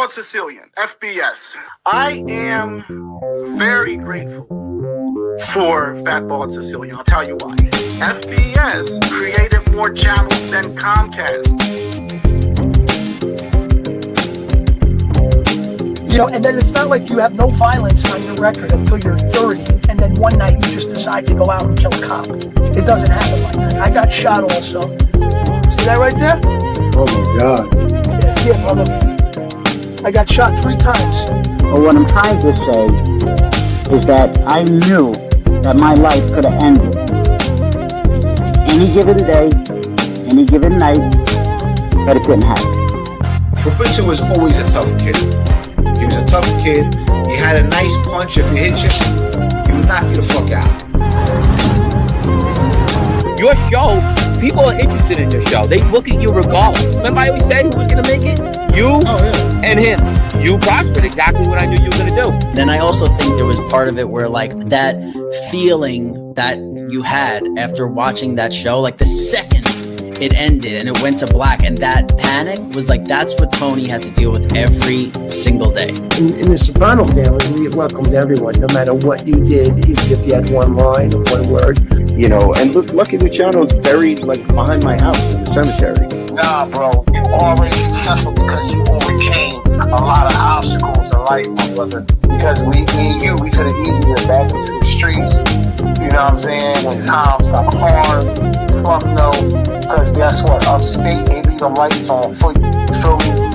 Bald-Sicilian, FBS. I am very grateful for Fat Bald-Sicilian. I'll tell you why. FBS created more channels than Comcast. You know, and then it's not like you have no violence on your record until you're 30, and then one night you just decide to go out and kill a cop. It doesn't happen like that. I got shot also. See that right there? Oh my God. Yeah, brother. I got shot 3 times. But what I'm trying to say is that I knew that my life could have ended any given day, any given night, but it didn't happen. Professor was always a tough kid. He was a tough kid. He had a nice punch. If he hit you, he would knock you the fuck out. Your show, people are interested in your show. They look at you regardless. Remember I always said who was going to make it? You and him. You prospered exactly what I knew you were going to do. Then I also think there was part of it where like that feeling that you had after watching that show, like the second it ended and it went to black, and that panic was like, that's what Tony had to deal with every single day. In the Soprano family, we welcomed everyone, no matter what you did, even if you had one line or one word. You know, and look, Lucky Luciano's buried like behind my house in the cemetery. Nah, bro, you already successful because you overcame a lot of obstacles in life, my brother. Because me and you, we could have easily been back into the streets. You know what I'm saying? When times got hard, fuck no. Because guess what? Upstate, they leave the lights on for you. You feel me?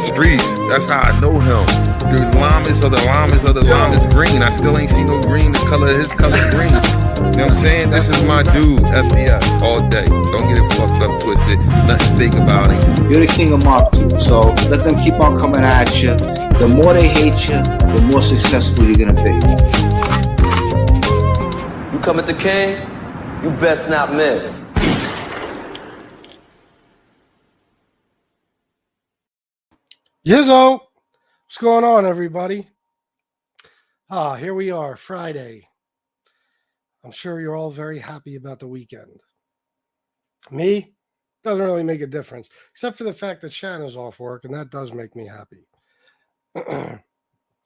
Streets, that's how I know him. The llamas of the llamas green. I still ain't seen no green. The color of his color green. You know what I'm saying? This is my dude, FBS, all day. Don't get it fucked up, twisted. Nothing fake about it. You're the king of Mark II, so let them keep on coming at you. The more they hate you, the more successful you're gonna be. You come at the king, you best not miss. Yizzo, what's going on, everybody? Here we are, Friday. I'm sure you're all very happy about the weekend. Me, doesn't really make a difference, except for the fact that Shanna's off work, and that does make me happy.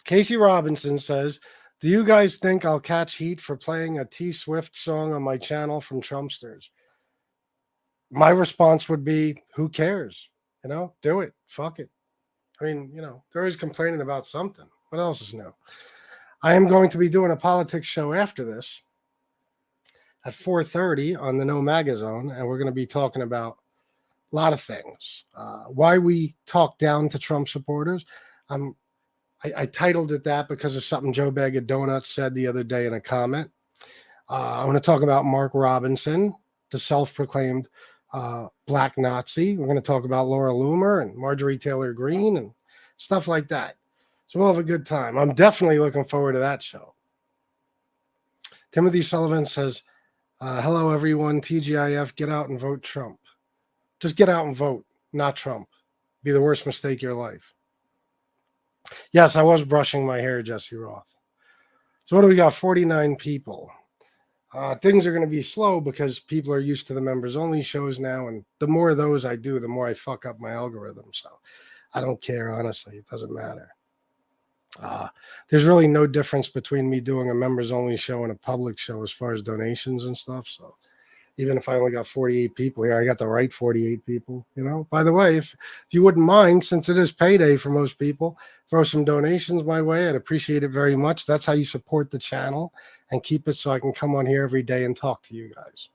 Casey Robinson says, do you guys think I'll catch heat for playing a T Swift song on my channel from Trumpsters? My response would be, who cares? You know, do it. Fuck it. I mean, you know, they're always complaining about something. What else is new? I am going to be doing a politics show after this at 4:30 on the No Magazone, and we're going to be talking about a lot of things. Why we talk down to Trump supporters. I titled it that because of something Joe Bag of Donuts said the other day in a comment. I want to talk about Mark Robinson, the self-proclaimed Black Nazi. We're going to talk about Laura Loomer and Marjorie Taylor Greene and stuff like that. So we'll have a good time. I'm definitely looking forward to that show. Timothy Sullivan says, hello, everyone. TGIF, get out and vote Trump. Just get out and vote, not Trump. Be the worst mistake of your life. Yes, I was brushing my hair, Jesse Roth. So what do we got? 49 people. Things are going to be slow because people are used to the members only shows now. And the more of those I do, the more I fuck up my algorithm. So I don't care, honestly. It doesn't matter. There's really no difference between me doing a members only show and a public show as far as donations and stuff. So even if I only got 48 people here, I got the right 48 people, you know. By the way, if you wouldn't mind, since it is payday for most people, throw some donations my way. I'd appreciate it very much. That's how you support the channel and keep it so I can come on here every day and talk to you guys.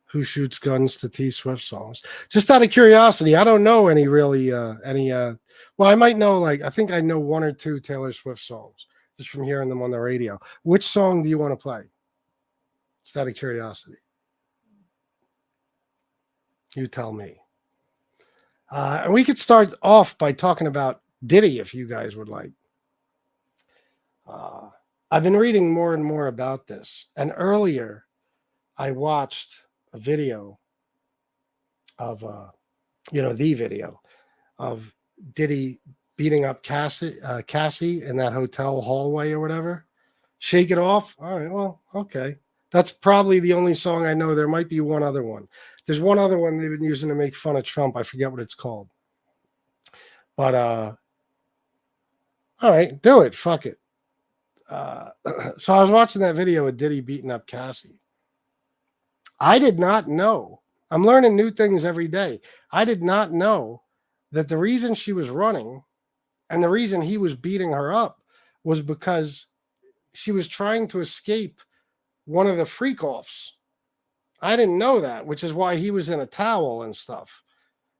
Who shoots guns to T Swift songs? Just out of curiosity, I don't know any really, well, I might know, like, I think I know 1 or 2 Taylor Swift songs just from hearing them on the radio. Which song do you want to play? Just out of curiosity. You tell me. And we could start off by talking about Diddy if you guys would like. I've been reading more and more about this. And earlier, I watched a video of, the video of Diddy beating up Cassie in that hotel hallway or whatever. Shake It Off. All right, well, okay. That's probably the only song I know. There might be one other one. There's one other one they've been using to make fun of Trump. I forget what it's called. But all right, do it. Fuck it. So I was watching that video of Diddy beating up Cassie. I did not know. I'm learning new things every day. I did not know that the reason she was running and the reason he was beating her up was because she was trying to escape one of the freak offs. I didn't know that, which is why he was in a towel and stuff.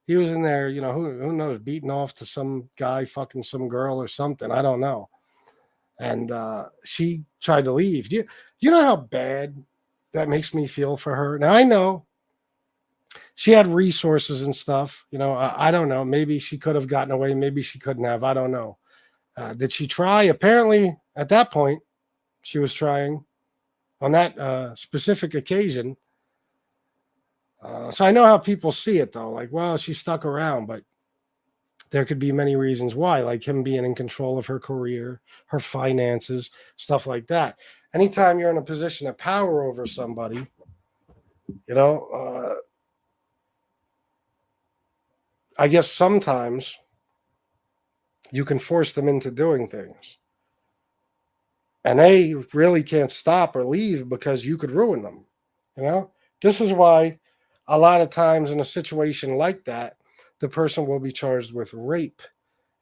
He was in there, you know, who knows, beating off to some guy, fucking some girl or something. I don't know. And she tried to leave. You know how bad that makes me feel for her? Now, I know she had resources and stuff. You know, I don't know. Maybe she could have gotten away. Maybe she couldn't have. I don't know. Did she try? Apparently, at that point, she was trying on that specific occasion. So I know how people see it, though. Like, well, she stuck around, but there could be many reasons why, like him being in control of her career, her finances, stuff like that. Anytime you're in a position of power over somebody, you know, I guess sometimes you can force them into doing things. And they really can't stop or leave because you could ruin them. You know, this is why a lot of times in a situation like that, the person will be charged with rape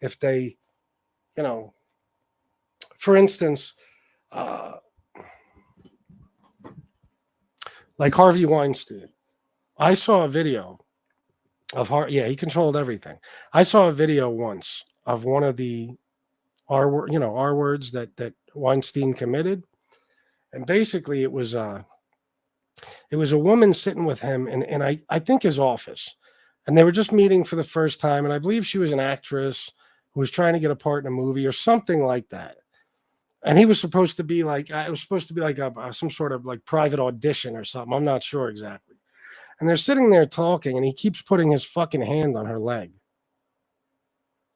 if they, you know, for instance, like Harvey Weinstein. I saw a video of he controlled everything. I saw a video once of one of the R words that Weinstein committed. And basically it was a woman sitting with him in I think his office. And they were just meeting for the first time. And I believe she was an actress who was trying to get a part in a movie or something like that. And he was supposed to be like, it was supposed to be like some sort of like private audition or something. I'm not sure exactly. And they're sitting there talking and he keeps putting his fucking hand on her leg.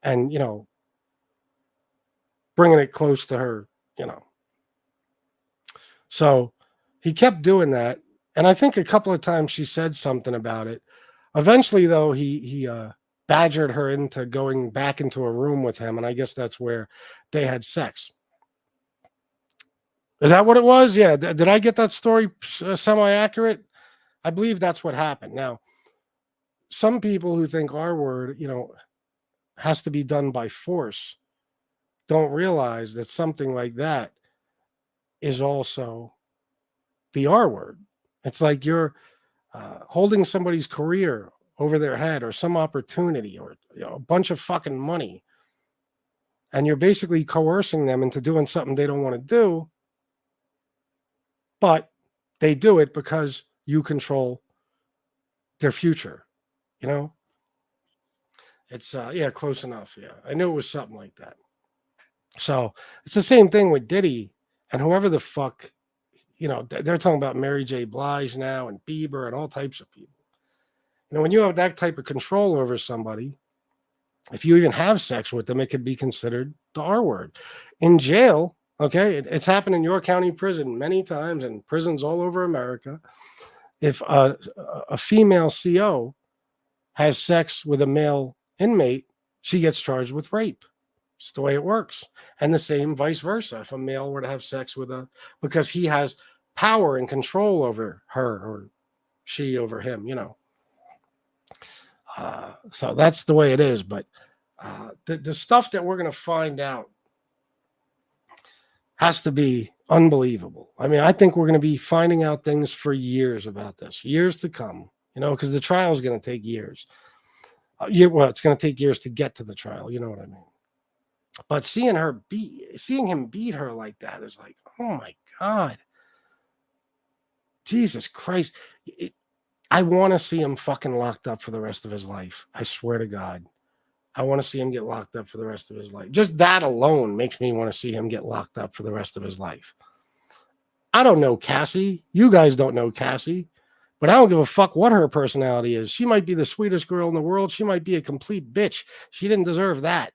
And, you know, bringing it close to her, you know. So he kept doing that. And I think a couple of times she said something about it. Eventually, though, he badgered her into going back into a room with him. And I guess that's where they had sex. Is that what it was? Yeah. Did I get that story semi-accurate? I believe that's what happened. Now, some people who think R word, you know, has to be done by force don't realize that something like that is also the R word. It's like you're holding somebody's career over their head or some opportunity or, you know, a bunch of fucking money. And you're basically coercing them into doing something they don't want to do. But they do it because you control their future, you know? It's, yeah, close enough. Yeah, I knew it was something like that. So it's the same thing with Diddy and whoever the fuck, you know, they're talking about Mary J. Blige now and Bieber and all types of people. You know, when you have that type of control over somebody, if you even have sex with them, it could be considered the R word. In jail, okay, it's happened in York County Prison many times and prisons all over America. If a female CO has sex with a male inmate, she gets charged with rape. It's the way it works. And the same vice versa. If a male were to have sex with because he has power and control over her or she over him, you know. So that's the way it is. But the stuff that we're going to find out has to be unbelievable. I mean, I think we're going to be finding out things for years about this, years to come, you know, because the trial is going to take years. Well, it's going to take years to get to the trial. You know what I mean? But seeing him beat her like that is like, oh my God, Jesus Christ. I want to see him fucking locked up for the rest of his life. I swear to God. I want to see him get locked up for the rest of his life. Just that alone makes me want to see him get locked up for the rest of his life. I don't know Cassie. You guys don't know Cassie. But I don't give a fuck what her personality is. She might be the sweetest girl in the world. She might be a complete bitch. She didn't deserve that.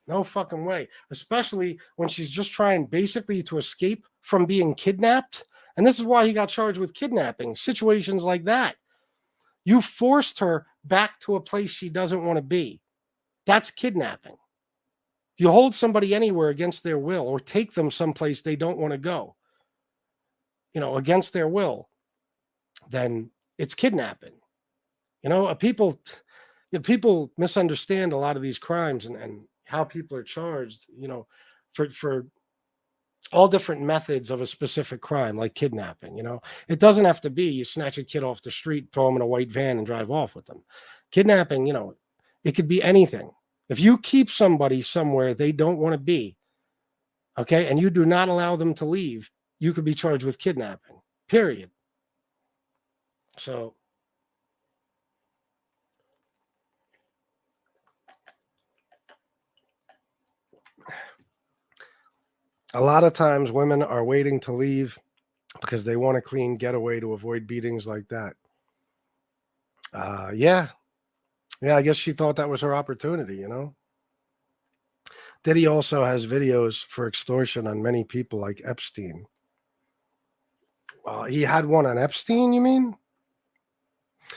No fucking way. Especially when she's just trying basically to escape from being kidnapped. And this is why he got charged with kidnapping. Situations like that. You forced her back to a place she doesn't want to be. That's kidnapping. You hold somebody anywhere against their will or take them someplace they don't want to go, against their will, then it's kidnapping. People misunderstand a lot of these crimes and how people are charged, for all different methods of a specific crime, like kidnapping. It doesn't have to be you snatch a kid off the street, throw him in a white van and drive off with them. Kidnapping, it could be anything. If you keep somebody somewhere they don't want to be, okay, and you do not allow them to leave, you could be charged with kidnapping, period. So a lot of times women are waiting to leave because they want a clean getaway to avoid beatings like that. Yeah, I guess she thought that was her opportunity, Diddy also has videos for extortion on many people like Epstein. He had one on Epstein, you mean?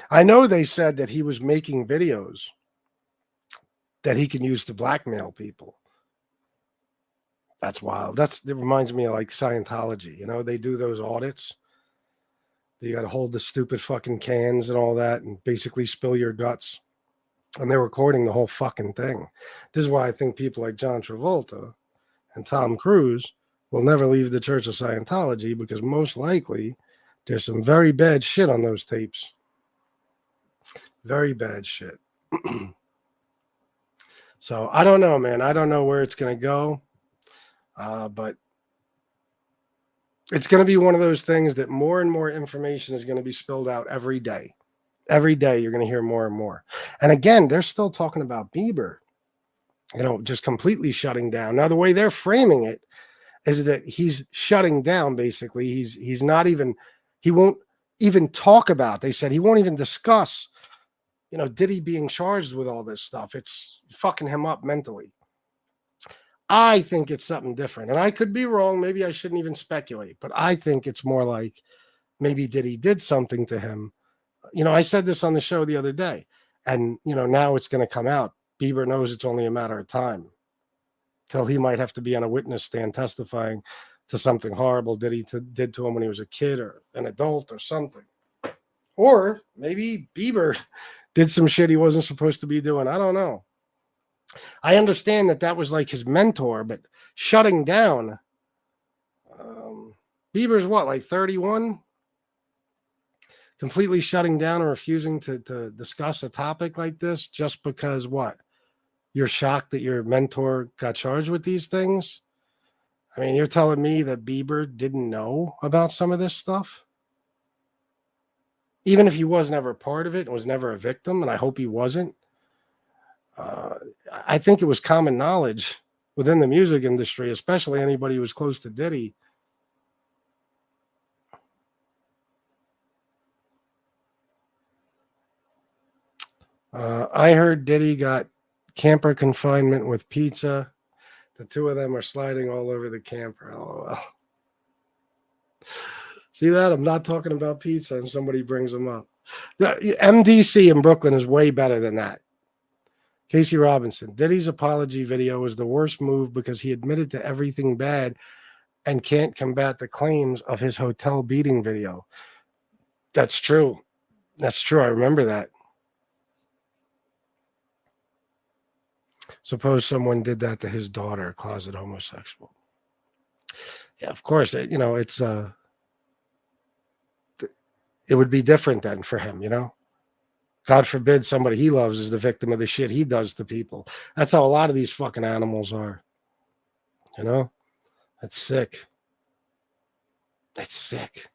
I know they said that he was making videos that he can use to blackmail people. That's wild. It reminds me of like Scientology. They do those audits. You got to hold the stupid fucking cans and all that and basically spill your guts. And they're recording the whole fucking thing. This is why I think people like John Travolta and Tom Cruise will never leave the Church of Scientology, because most likely there's some very bad shit on those tapes. Very bad shit. So I don't know, man. I don't know where it's going to go. But it's going to be one of those things that more and more information is going to be spilled out every day. Every day you're going to hear more and more. And again, they're still talking about Bieber, just completely shutting down. Now, the way they're framing it is that he's shutting down, basically. He's not even, he won't even talk about, they said he won't even discuss, Diddy being charged with all this stuff. It's fucking him up mentally. I think it's something different. And I could be wrong. Maybe I shouldn't even speculate. But I think it's more like maybe Diddy did something to him. I said this on the show the other day. And, now it's going to come out. Bieber knows it's only a matter of time till he might have to be on a witness stand testifying to something horrible Diddy did to him when he was a kid or an adult or something. Or maybe Bieber did some shit he wasn't supposed to be doing. I don't know. I understand that was like his mentor, but shutting down, Bieber's what, like 31? Completely shutting down and refusing to discuss a topic like this just because what? You're shocked that your mentor got charged with these things? I mean, you're telling me that Bieber didn't know about some of this stuff? Even if he was never part of it and was never a victim, and I hope he wasn't. I think it was common knowledge within the music industry, especially anybody who was close to Diddy. I heard Diddy got camper confinement with pizza. The two of them are sliding all over the camper. LOL. See that? I'm not talking about pizza and somebody brings them up. The MDC in Brooklyn is way better than that. Casey Robinson, Diddy's apology video was the worst move because he admitted to everything bad and can't combat the claims of his hotel beating video. That's true. That's true. I remember that. Suppose someone did that to his daughter, a closet homosexual. Yeah, of course. It would be different then for him, God forbid somebody he loves is the victim of the shit he does to people. That's how a lot of these fucking animals are. That's sick. It's sick.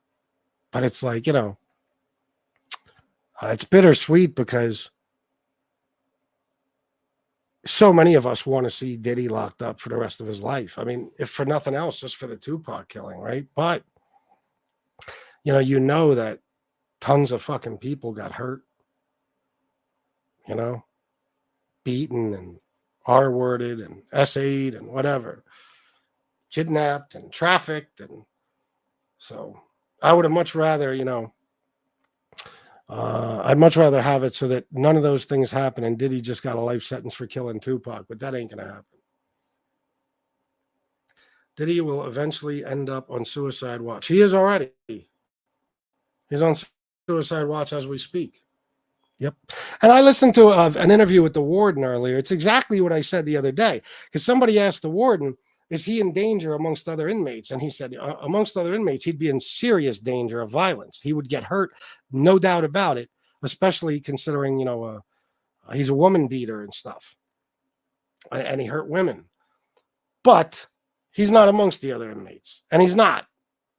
But it's like, it's bittersweet because so many of us want to see Diddy locked up for the rest of his life. I mean, if for nothing else, just for the Tupac killing, right? But, that tons of fucking people got hurt. Beaten and R-worded and SA'd and whatever, kidnapped and trafficked. And so I would have much rather, I'd much rather have it so that none of those things happen and Diddy just got a life sentence for killing Tupac, but that ain't going to happen. Diddy will eventually end up on suicide watch. He is already. He's on suicide watch as we speak. Yep. And I listened to an interview with the warden earlier. It's exactly what I said the other day, because somebody asked the warden, is he in danger amongst other inmates? And he said, amongst other inmates, he'd be in serious danger of violence. He would get hurt, no doubt about it, especially considering, he's a woman beater and stuff. And he hurt women. But he's not amongst the other inmates. And he's not.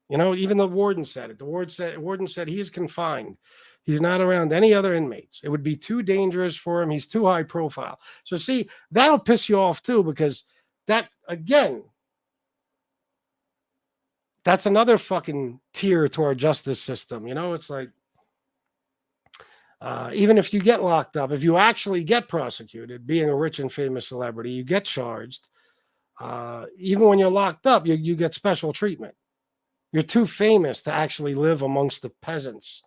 Even the warden said it. The warden said he is confined. He's not around any other inmates. It would be too dangerous for him. He's too high profile. So see, that'll piss you off too, because that, again, that's another fucking tier to our justice system. It's like, even if you get locked up, if you actually get prosecuted, being a rich and famous celebrity, you get charged. Even when you're locked up, you get special treatment. You're too famous to actually live amongst the peasants.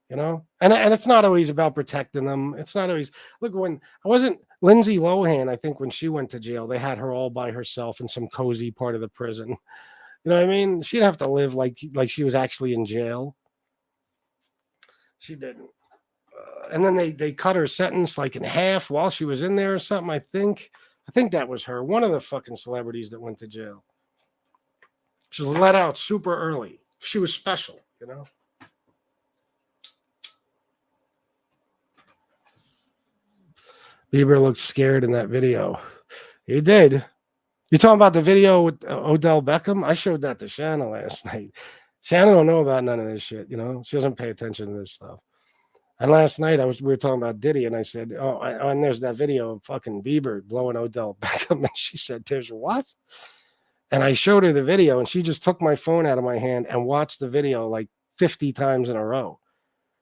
And it's not always about protecting them. It's not always, look, when I wasn't Lindsay Lohan, I think when she went to jail, they had her all by herself in some cozy part of the prison. You know what I mean? She didn't have to live like she was actually in jail. She didn't. And then they cut her sentence like in half while she was in there or something. I think that was her. One of the fucking celebrities that went to jail. She was let out super early. She was special, Bieber looked scared in that video. He did. You talking about the video with Odell Beckham? I showed that to Shannon last night. Shannon don't know about none of this shit, She doesn't pay attention to this stuff. And last night we were talking about Diddy, and I said, and there's that video of fucking Bieber blowing Odell Beckham, and she said, there's what? And I showed her the video, and she just took my phone out of my hand and watched the video like 50 times in a row.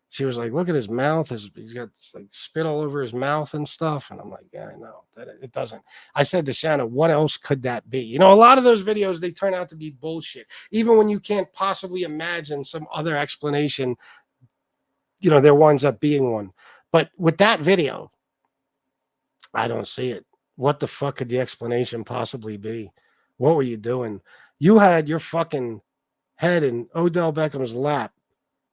She was like, look at his mouth. He's got like spit all over his mouth and stuff. And I'm like, yeah, I know that it doesn't. I said to Shanna, what else could that be? A lot of those videos, they turn out to be bullshit. Even when you can't possibly imagine some other explanation, there winds up being one. But with that video, I don't see it. What the fuck could the explanation possibly be? What were you doing? You had your fucking head in Odell Beckham's lap.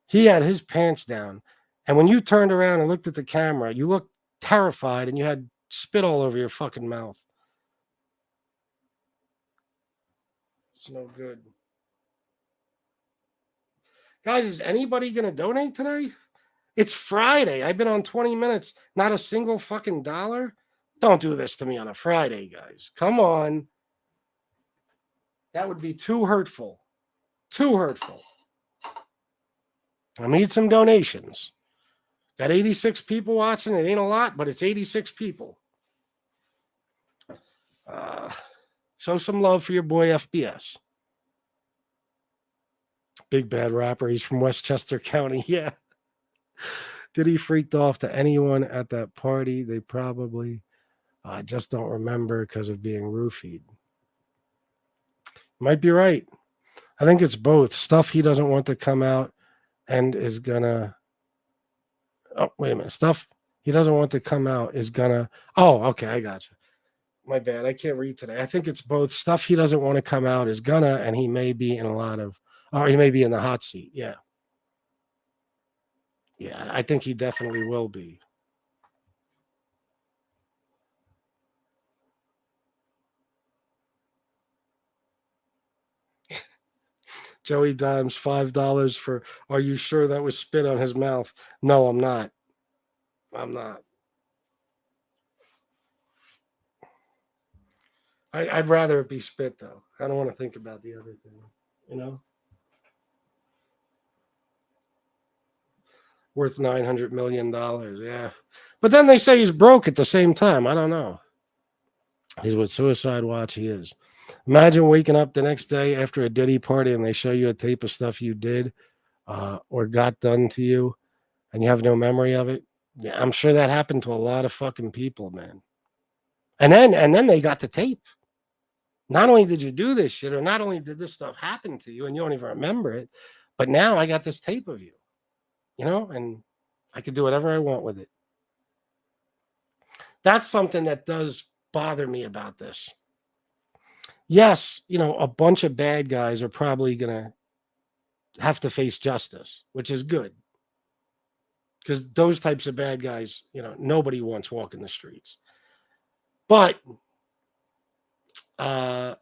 He had his pants down. And when you turned around and looked at the camera, you looked terrified and you had spit all over your fucking mouth. It's no good. Guys, is anybody going to donate today? It's Friday. I've been on 20 minutes. Not a single fucking dollar. Don't do this to me on a Friday, guys. Come on. That would be too hurtful. Too hurtful. I need some donations. Got 86 people watching. It ain't a lot, but it's 86 people. Show some love for your boy FBS. Big bad rapper. He's from Westchester County. Yeah. Did he freaked off to anyone at that party? They probably just don't remember because of being roofied. Might be right. I think it's both. Stuff he doesn't want to come out and is gonna. Oh, wait a minute. Stuff he doesn't want to come out is gonna. Oh, okay. I got you. My bad. I can't read today. I think it's both. Stuff he doesn't want to come out is gonna, and he may be in a lot of, or he may be in the hot seat. Yeah. Yeah, I think he definitely will be. Joey Dimes, $5 for, are you sure that was spit on his mouth? No, I'm not. I'm not. I'd rather it be spit, though. I don't want to think about the other thing, you know? Worth $900 million, yeah. But then they say he's broke at the same time. I don't know. He's with Suicide Watch, he is. Imagine waking up the next day after a Diddy party and they show you a tape of stuff you did or got done to you and you have no memory of it. Yeah, I'm sure that happened to a lot of fucking people, man. And then they got the tape. Not only did you do this shit, or not only did this stuff happen to you and you don't even remember it, but now I got this tape of you, you know? And I could do whatever I want with it. That's something that does bother me about this. Yes, a bunch of bad guys are probably going to have to face justice, which is good. Because those types of bad guys, nobody wants walking the streets. But the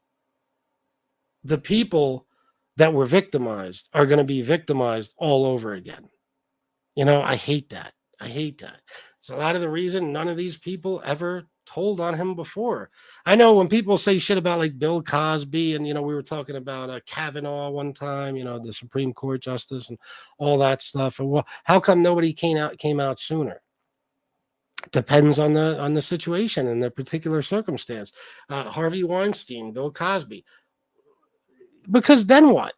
people that were victimized are going to be victimized all over again. I hate that. I hate that. It's a lot of the reason none of these people ever told on him before. I know when people say shit about like Bill Cosby and, we were talking about Kavanaugh one time, the Supreme Court justice and all that stuff. And well, how come nobody came out sooner? Depends on the situation and the particular circumstance. Harvey Weinstein, Bill Cosby. Because then what?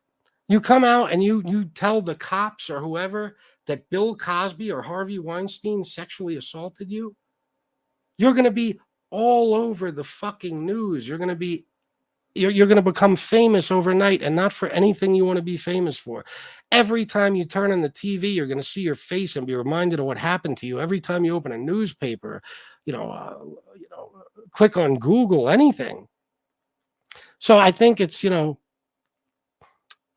You come out and you tell the cops or whoever that Bill Cosby or Harvey Weinstein sexually assaulted you, you're going to be all over the fucking news. You're going to become famous overnight, and not for anything you want to be famous for. Every time you turn on the TV, you're going to see your face and be reminded of what happened to you. Every time you open a newspaper, click on Google, anything. So I think it's,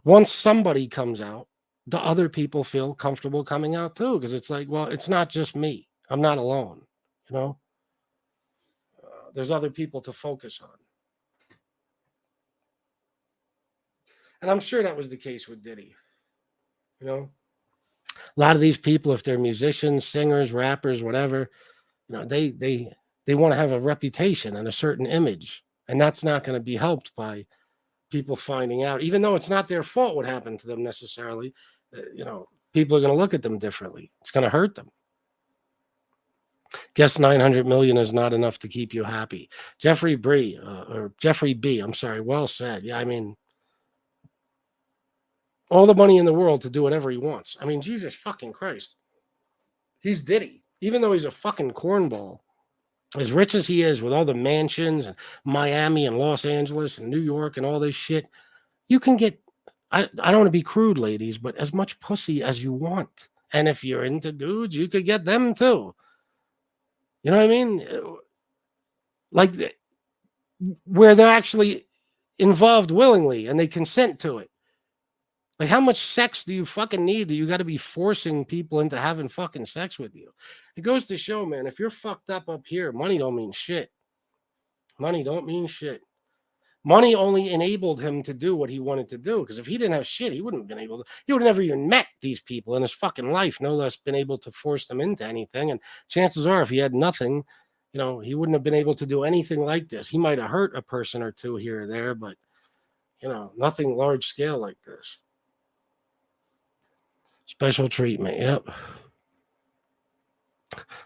once somebody comes out, the other people feel comfortable coming out too, because it's like, well, it's not just me. I'm not alone, there's other people to focus on. And I'm sure that was the case with Diddy. A lot of these people, if they're musicians, singers, rappers, whatever, they want to have a reputation and a certain image. And that's not going to be helped by people finding out, even though it's not their fault what happened to them necessarily. People are going to look at them differently. It's going to hurt them. Guess 900 million is not enough to keep you happy. Jeffrey B. I'm sorry. Well said. Yeah, I mean, all the money in the world to do whatever he wants. I mean, Jesus fucking Christ. He's Diddy. Even though he's a fucking cornball, as rich as he is with all the mansions and Miami and Los Angeles and New York and all this shit, you can get, I don't want to be crude, ladies, but as much pussy as you want. And if you're into dudes, you could get them too. You know what I mean? Like where they're actually involved willingly and they consent to it. Like, how much sex do you fucking need that you got to be forcing people into having fucking sex with you? It goes to show, man, if you're fucked up here, money don't mean shit. Money don't mean shit. Money only enabled him to do what he wanted to do. Because if he didn't have shit, he wouldn't have been able to. He would have never even met these people in his fucking life, no less been able to force them into anything. And chances are, if he had nothing, he wouldn't have been able to do anything like this. He might have hurt a person or two here or there, but, nothing large scale like this. Special treatment. Yep.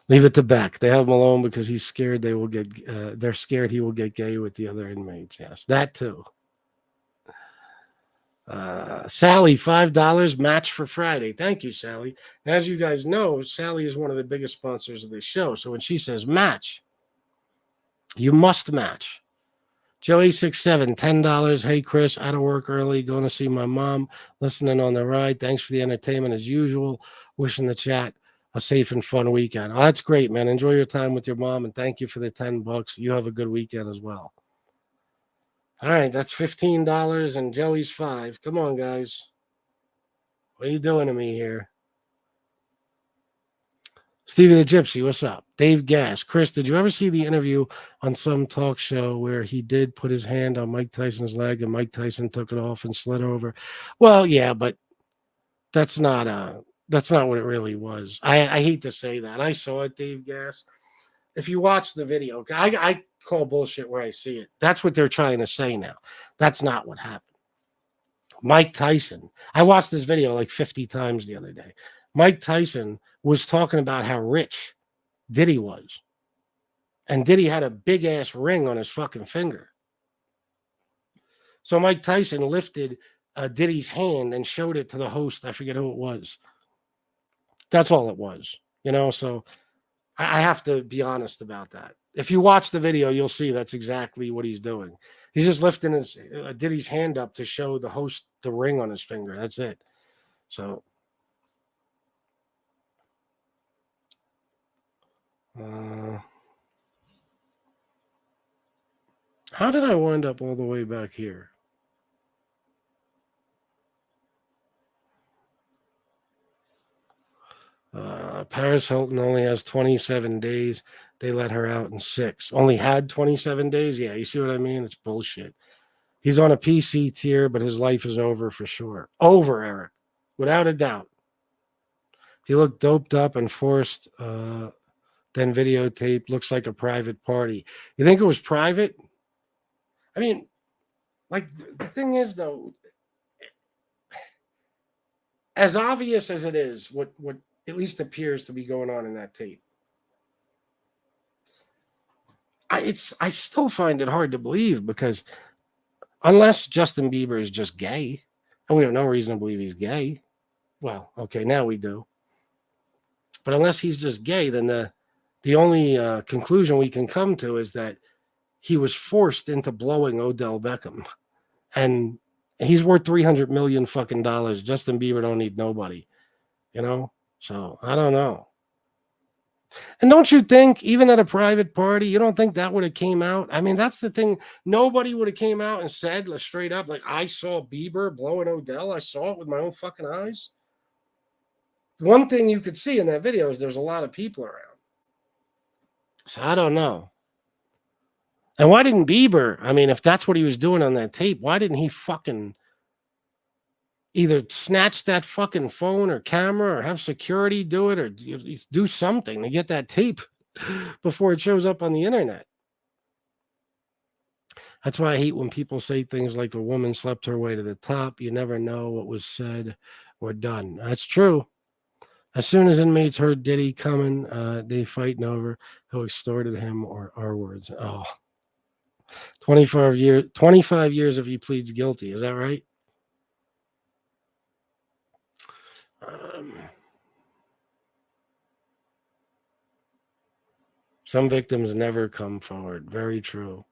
Leave it to Beck. They have him alone because he's scared they're scared he will get gay with the other inmates. Yes, that too. Sally, $5 match for Friday. Thank you, Sally. And as you guys know, Sally is one of the biggest sponsors of this show. So when she says match, you must match. Joey67, $10. Hey, Chris, out of work early, going to see my mom, listening on the ride. Thanks for the entertainment as usual. Wishing the chat a safe and fun weekend. Oh, that's great, man. Enjoy your time with your mom, and thank you for the $10. You have a good weekend as well. All right, that's $15, and Joey's $5. Come on, guys. What are you doing to me here? Stevie the Gypsy, what's up? Dave Gass. Chris, did you ever see the interview on some talk show where he did put his hand on Mike Tyson's leg and Mike Tyson took it off and slid over? Well, yeah, but that's not what it really was. I hate to say that. I saw it, Dave Gass. If you watch the video, I call bullshit where I see it. That's what they're trying to say now. That's not what happened. Mike Tyson. I watched this video like 50 times the other day. Mike Tyson was talking about how rich Diddy was. And Diddy had a big ass ring on his fucking finger. So Mike Tyson lifted Diddy's hand and showed it to the host. I forget who it was. That's all it was. So I have to be honest about that. If you watch the video, you'll see that's exactly what he's doing. He's just lifting his Diddy's hand up to show the host the ring on his finger. That's it. So How did I wind up all the way back here? Paris Hilton only has 27 days. They let her out in 6. Only had 27 days? Yeah, you see what I mean? It's bullshit. He's on a PC tier, but his life is over for sure. Over, Eric. Without a doubt. He looked doped up and forced, then videotaped. Looks like a private party. You think it was private? I mean, like, the thing is, though, as obvious as it is, what at least appears to be going on in that tape, I still find it hard to believe, because unless Justin Bieber is just gay, and we have no reason to believe he's gay. Well, okay, now we do. But unless he's just gay, then the only conclusion we can come to is that he was forced into blowing Odell Beckham, and he's worth $300 million fucking dollars. Justin Bieber don't need nobody, you know. So I don't know. And don't you think, even at a private party, you don't think that would have came out? I mean, that's the thing. Nobody would have came out and said, straight up, like, I saw Bieber blowing Odell. I saw it with my own fucking eyes. One thing you could see in that video is there's a lot of people around. So I don't know. And why didn't Bieber, I mean, if that's what he was doing on that tape, why didn't he fucking either snatch that fucking phone or camera, or have security do it, or do something to get that tape before it shows up on the internet? That's why I hate when people say things like a woman slept her way to the top. You never know what was said or done. That's true. As soon as inmates heard Diddy coming, they fighting over who extorted him or our words. Oh, 25 years if he pleads guilty. Is that right? Some victims never come forward. Very true.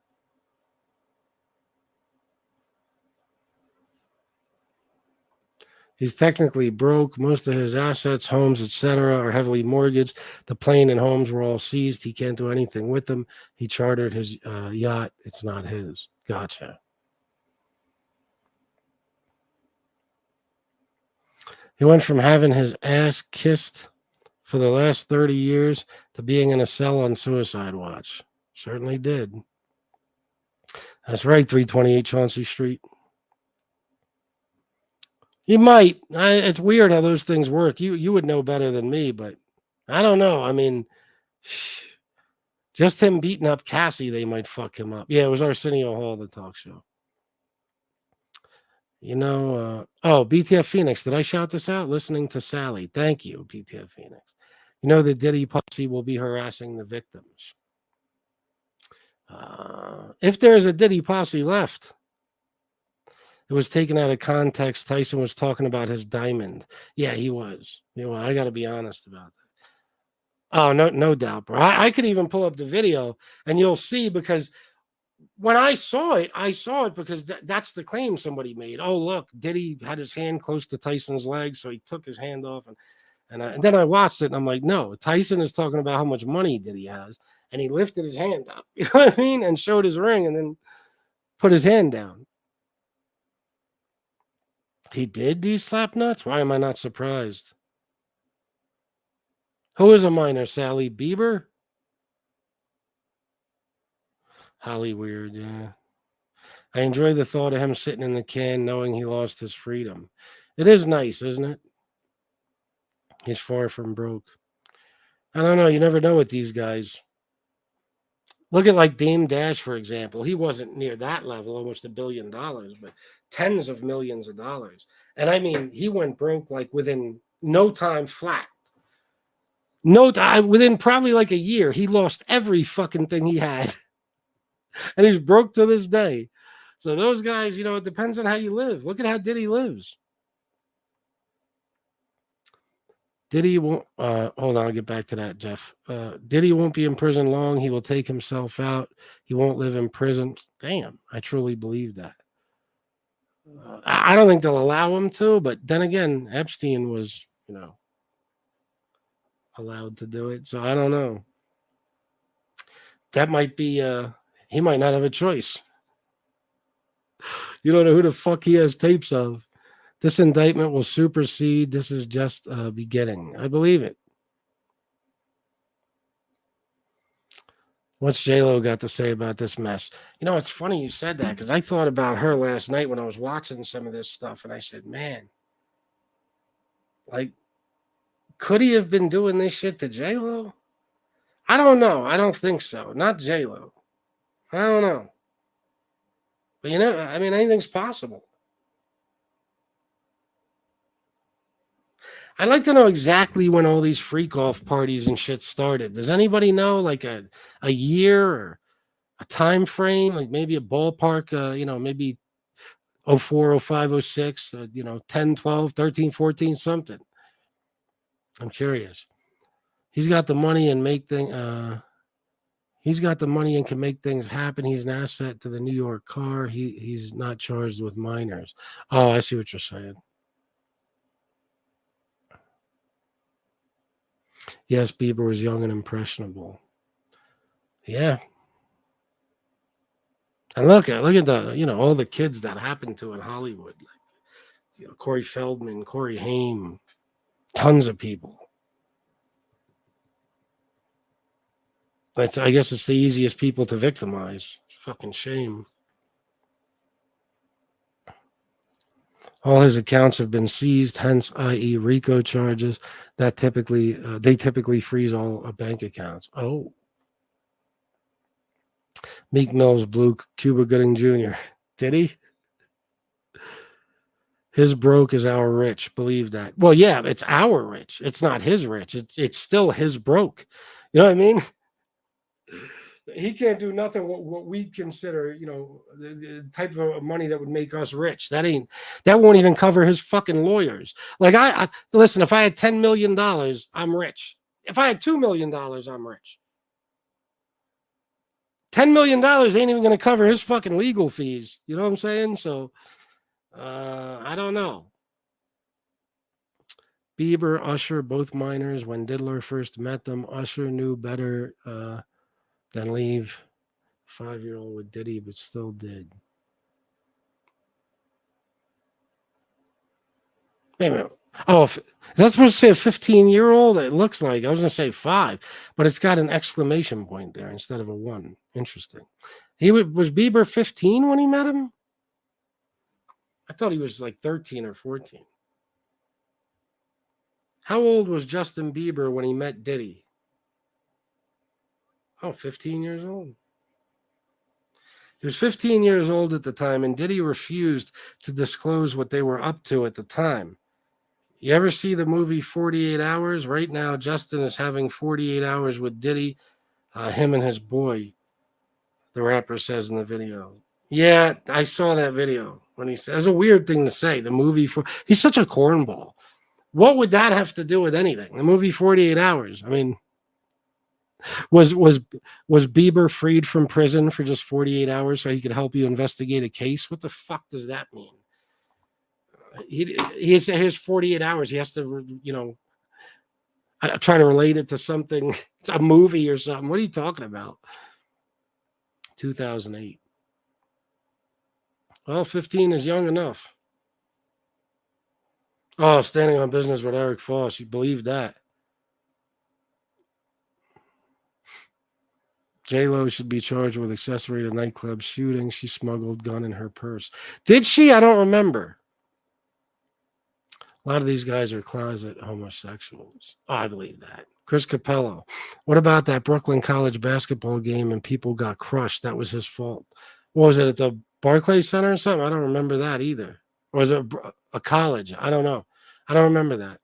He's technically broke. Most of his assets, homes, etc., are heavily mortgaged. The plane and homes were all seized. He can't do anything with them. He chartered his yacht. It's not his. Gotcha. He went from having his ass kissed for the last 30 years to being in a cell on suicide watch. Certainly did. That's right, 328 Chauncey Street. He might. It's weird how those things work. You would know better than me, but I don't know. I mean, just him beating up Cassie, they might fuck him up. Yeah, it was Arsenio Hall, the talk show. You know, BTF Phoenix, did I shout this out? Listening to Sally. Thank you, BTF Phoenix. You know, the Diddy posse will be harassing the victims. If there's a Diddy posse left, it was taken out of context. Tyson was talking about his diamond. Yeah, he was. You know, I got to be honest about that. Oh, no doubt, bro. I could even pull up the video and you'll see, because when I saw it because that's the claim somebody made. Oh, look, Diddy had his hand close to Tyson's leg, so he took his hand off. And then I watched it, and I'm like, no, Tyson is talking about how much money Diddy has, and he lifted his hand up, you know what I mean, and showed his ring, and then put his hand down. He did these slap nuts? Why am I not surprised? Who is a minor, Sally? Bieber? Holly weird, yeah. I enjoy the thought of him sitting in the can knowing he lost his freedom. It is nice, isn't it? He's far from broke. I don't know. You never know with these guys. Look at like Dame Dash, for example. He wasn't near that level, almost $1 billion, but tens of millions of dollars. And I mean, he went broke like within no time flat. Within probably like a year, he lost every fucking thing he had. And he's broke to this day. So those guys, you know, it depends on how you live. Look at how Diddy lives. Diddy won't, hold on, I'll get back to that, Jeff. Diddy won't be in prison long. He will take himself out. He won't live in prison. Damn, I truly believe that. I don't think they'll allow him to, but then again, Epstein was, you know, allowed to do it. So I don't know. That might be, he might not have a choice. You don't know who the fuck he has tapes of. This indictment will supersede. This is just a beginning. I believe it. What's J-Lo got to say about this mess? You know, it's funny you said that because I thought about her last night when I was watching some of this stuff, and I said, man, like, could he have been doing this shit to J-Lo? I don't know. I don't think so. Not J-Lo. I don't know. But you know, I mean, anything's possible. I'd like to know exactly when all these freak off parties and shit started. Does anybody know, like a year or a time frame, like maybe a ballpark, maybe 04, 05, 06, 10, 12, 13, 14, something. I'm curious. He's got the money and he's got the money and can make things happen. He's an asset to the New York car. He's not charged with minors. Oh, I see what you're saying. Yes, Bieber was young and impressionable. Yeah. And look at the, all the kids that happened to in Hollywood. Like, Corey Feldman, Corey Haim, tons of people. I guess it's the easiest people to victimize. Fucking shame. All his accounts have been seized, hence, i.e., RICO charges. They typically freeze all bank accounts. Oh. Meek Mill's blew Cuba Gooding Jr. Did he? His broke is our rich. Believe that. Well, yeah, it's our rich. It's not his rich. It's still his broke. You know what I mean? He can't do nothing what we consider, the type of money that would make us rich. That won't even cover his fucking lawyers. Like I listen, if I had $10 million, I'm rich. If I had $2 million, I'm rich. $10 million ain't even going to cover his fucking legal fees. You know what I'm saying? So I don't know. Bieber, Usher, both minors. When Diddler first met them, Usher knew better than leave 5-year-old with Diddy, but still did. Wait a minute. Oh, is that supposed to say a 15-year-old? It looks like. I was going to say 5, but it's got an exclamation point there instead of a 1. Interesting. Was Bieber 15 when he met him? I thought he was like 13 or 14. How old was Justin Bieber when he met Diddy? Oh, 15 years old. He was 15 years old at the time, and Diddy refused to disclose what they were up to at the time. You ever see the movie 48 Hours? Right now, Justin is having 48 hours with Diddy, him and his boy, the rapper says in the video. Yeah, I saw that video when he said, it was a weird thing to say, the movie, he's such a cornball. What would that have to do with anything? The movie 48 Hours. I mean, was Bieber freed from prison for just 48 hours so he could help you investigate a case? What the fuck does that mean? He has 48 hours. He has to, try to relate it to something, a movie or something. What are you talking about? 2008. Well, 15 is young enough. Oh, standing on business with Eric Foss. You believe that? J-Lo should be charged with accessory to nightclub shooting. She smuggled gun in her purse. Did she? I don't remember. A lot of these guys are closet homosexuals. Oh, I believe that. Chris Capello. What about that Brooklyn College basketball game and people got crushed? That was his fault. What was it, at the Barclays Center or something? I don't remember that either. Or was it a college? I don't know. I don't remember that.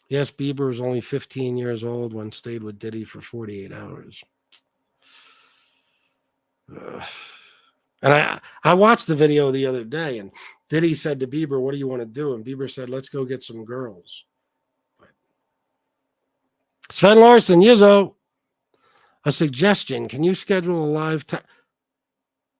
Yes, Bieber was only 15 years old when stayed with Diddy for 48 hours. And I watched the video the other day, and Diddy said to Bieber, what do you want to do? And Bieber said, let's go get some girls. Sven Larson, Yizzo, a suggestion. Can you schedule a live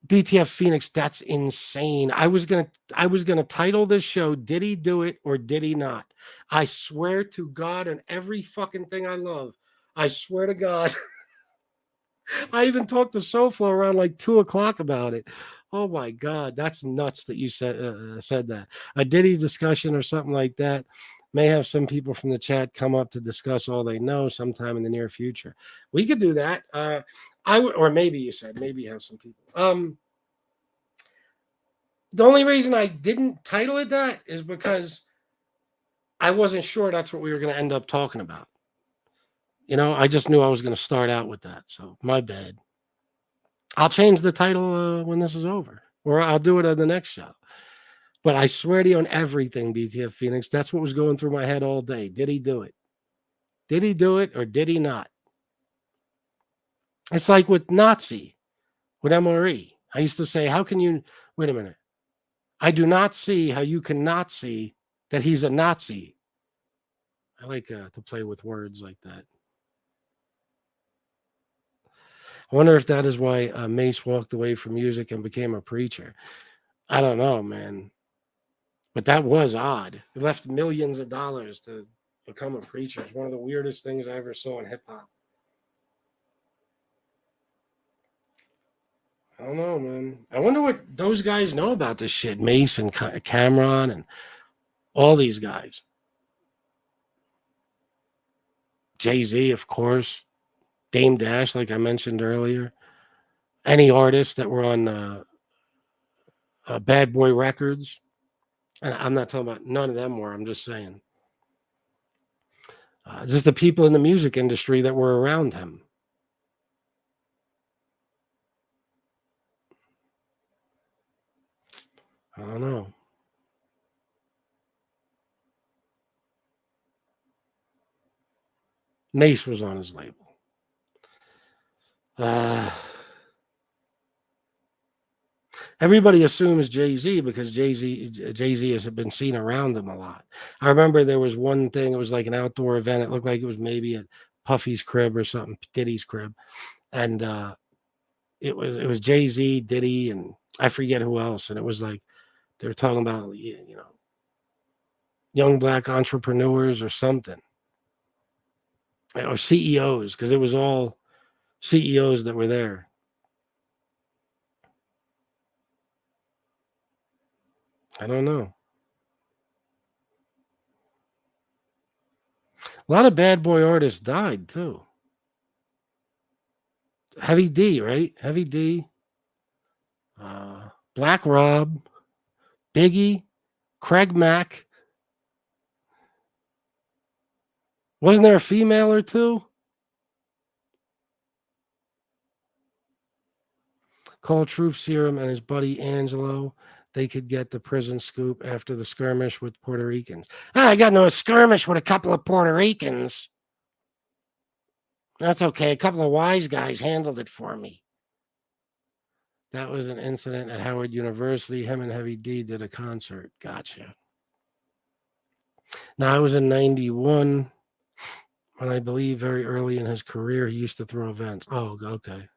BTF Phoenix? That's insane. I was gonna title this show, Did He Do It or Did He Not? I swear to God and every fucking thing I love, I swear to God, I even talked to SoFlo around like 2 o'clock about it. Oh my God, that's nuts that you said that. A Diddy discussion or something like that may have some people from the chat come up to discuss all they know sometime in the near future. We could do that. Or maybe you said maybe you have some people. The only reason I didn't title it that is because I wasn't sure that's what we were going to end up talking about. You know, I just knew I was going to start out with that. So my bad. I'll change the title when this is over, or I'll do it on the next show. But I swear to you on everything, BTF Phoenix, that's what was going through my head all day. Did he do it? Did he do it or did he not? It's like with Nazi, with MRE. I used to say, how can you, wait a minute. I do not see how you cannot see that he's a Nazi. I like to play with words like that. I wonder if that is why Mace walked away from music and became a preacher. I don't know, man. But that was odd. He left millions of dollars to become a preacher. It's one of the weirdest things I ever saw in hip hop. I don't know, man. I wonder what those guys know about this shit. Mace and Cameron and all these guys. Jay-Z, of course. Dame Dash, like I mentioned earlier. Any artists that were on Bad Boy Records. And I'm not talking about none of them were. I'm just saying. Just the people in the music industry that were around him. I don't know. Mace was on his label. Everybody assumes Jay-Z because Jay-Z has been seen around him a lot. I remember there was one thing, it was like an outdoor event. It looked like it was maybe at Puffy's crib or something, Diddy's crib. And it was Jay-Z, Diddy, and I forget who else. And it was like they were talking about, you know, young black entrepreneurs or something. Or CEOs, because it was all CEOs that were there. I don't know. A lot of bad boy artists died too. Heavy D, right? Heavy D. Black Rob. Biggie. Craig Mack. Wasn't there a female or two? Call Truth Serum and his buddy Angelo. They could get the prison scoop after the skirmish with Puerto Ricans. I got no skirmish with a couple of Puerto Ricans. That's okay. A couple of wise guys handled it for me. That was an incident at Howard University. Him and Heavy D did a concert. Gotcha. Now, I was in 91 when I believe very early in his career, he used to throw events. Oh, okay.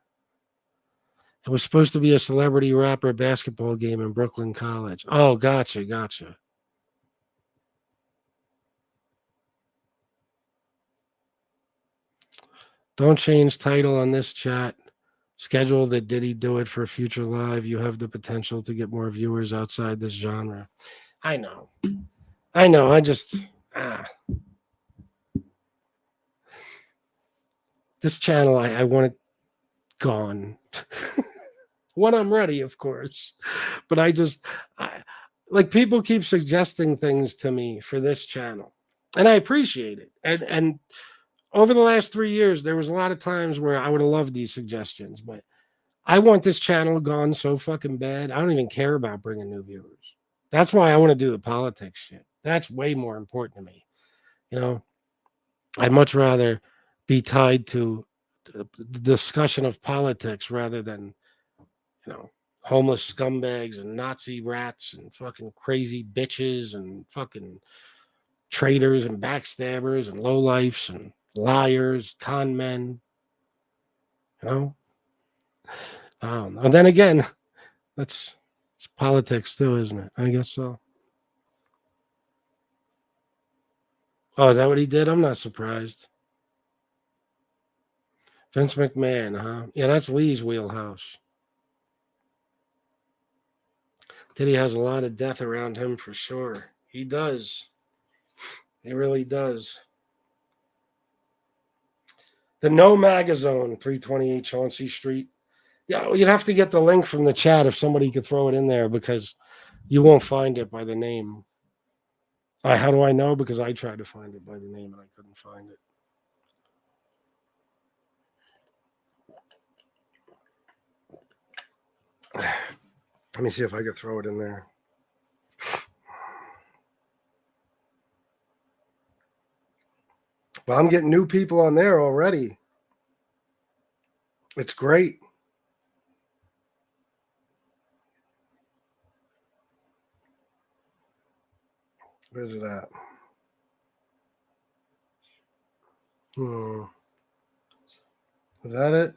It was supposed to be a celebrity rapper basketball game in Brooklyn College. Oh, gotcha. Don't change title on this chat. Schedule that Diddy do it for a future live. You have the potential to get more viewers outside this genre. I know. I just... This channel, I want it gone. When I'm ready, of course. But like people keep suggesting things to me for this channel. And I appreciate it. And over the last 3 years, there was a lot of times where I would have loved these suggestions. But I want this channel gone so fucking bad. I don't even care about bringing new viewers. That's why I want to do the politics shit. That's way more important to me. You know, I'd much rather be tied to the discussion of politics rather than, you know, homeless scumbags and Nazi rats and fucking crazy bitches and fucking traitors and backstabbers and lowlifes and liars, con men, you know. And then again, it's politics too, isn't it? I guess so. Oh, is that what he did? I'm not surprised. Vince McMahon, huh? Yeah, that's Lee's wheelhouse. Diddy has a lot of death around him for sure. He does. He really does. The No Magazone, 328 Chauncey Street. Yeah, you'd have to get the link from the chat if somebody could throw it in there because you won't find it by the name. How do I know? Because I tried to find it by the name and I couldn't find it. Let me see if I could throw it in there. Well, I'm getting new people on there already. It's great. Where's it at? Is that it?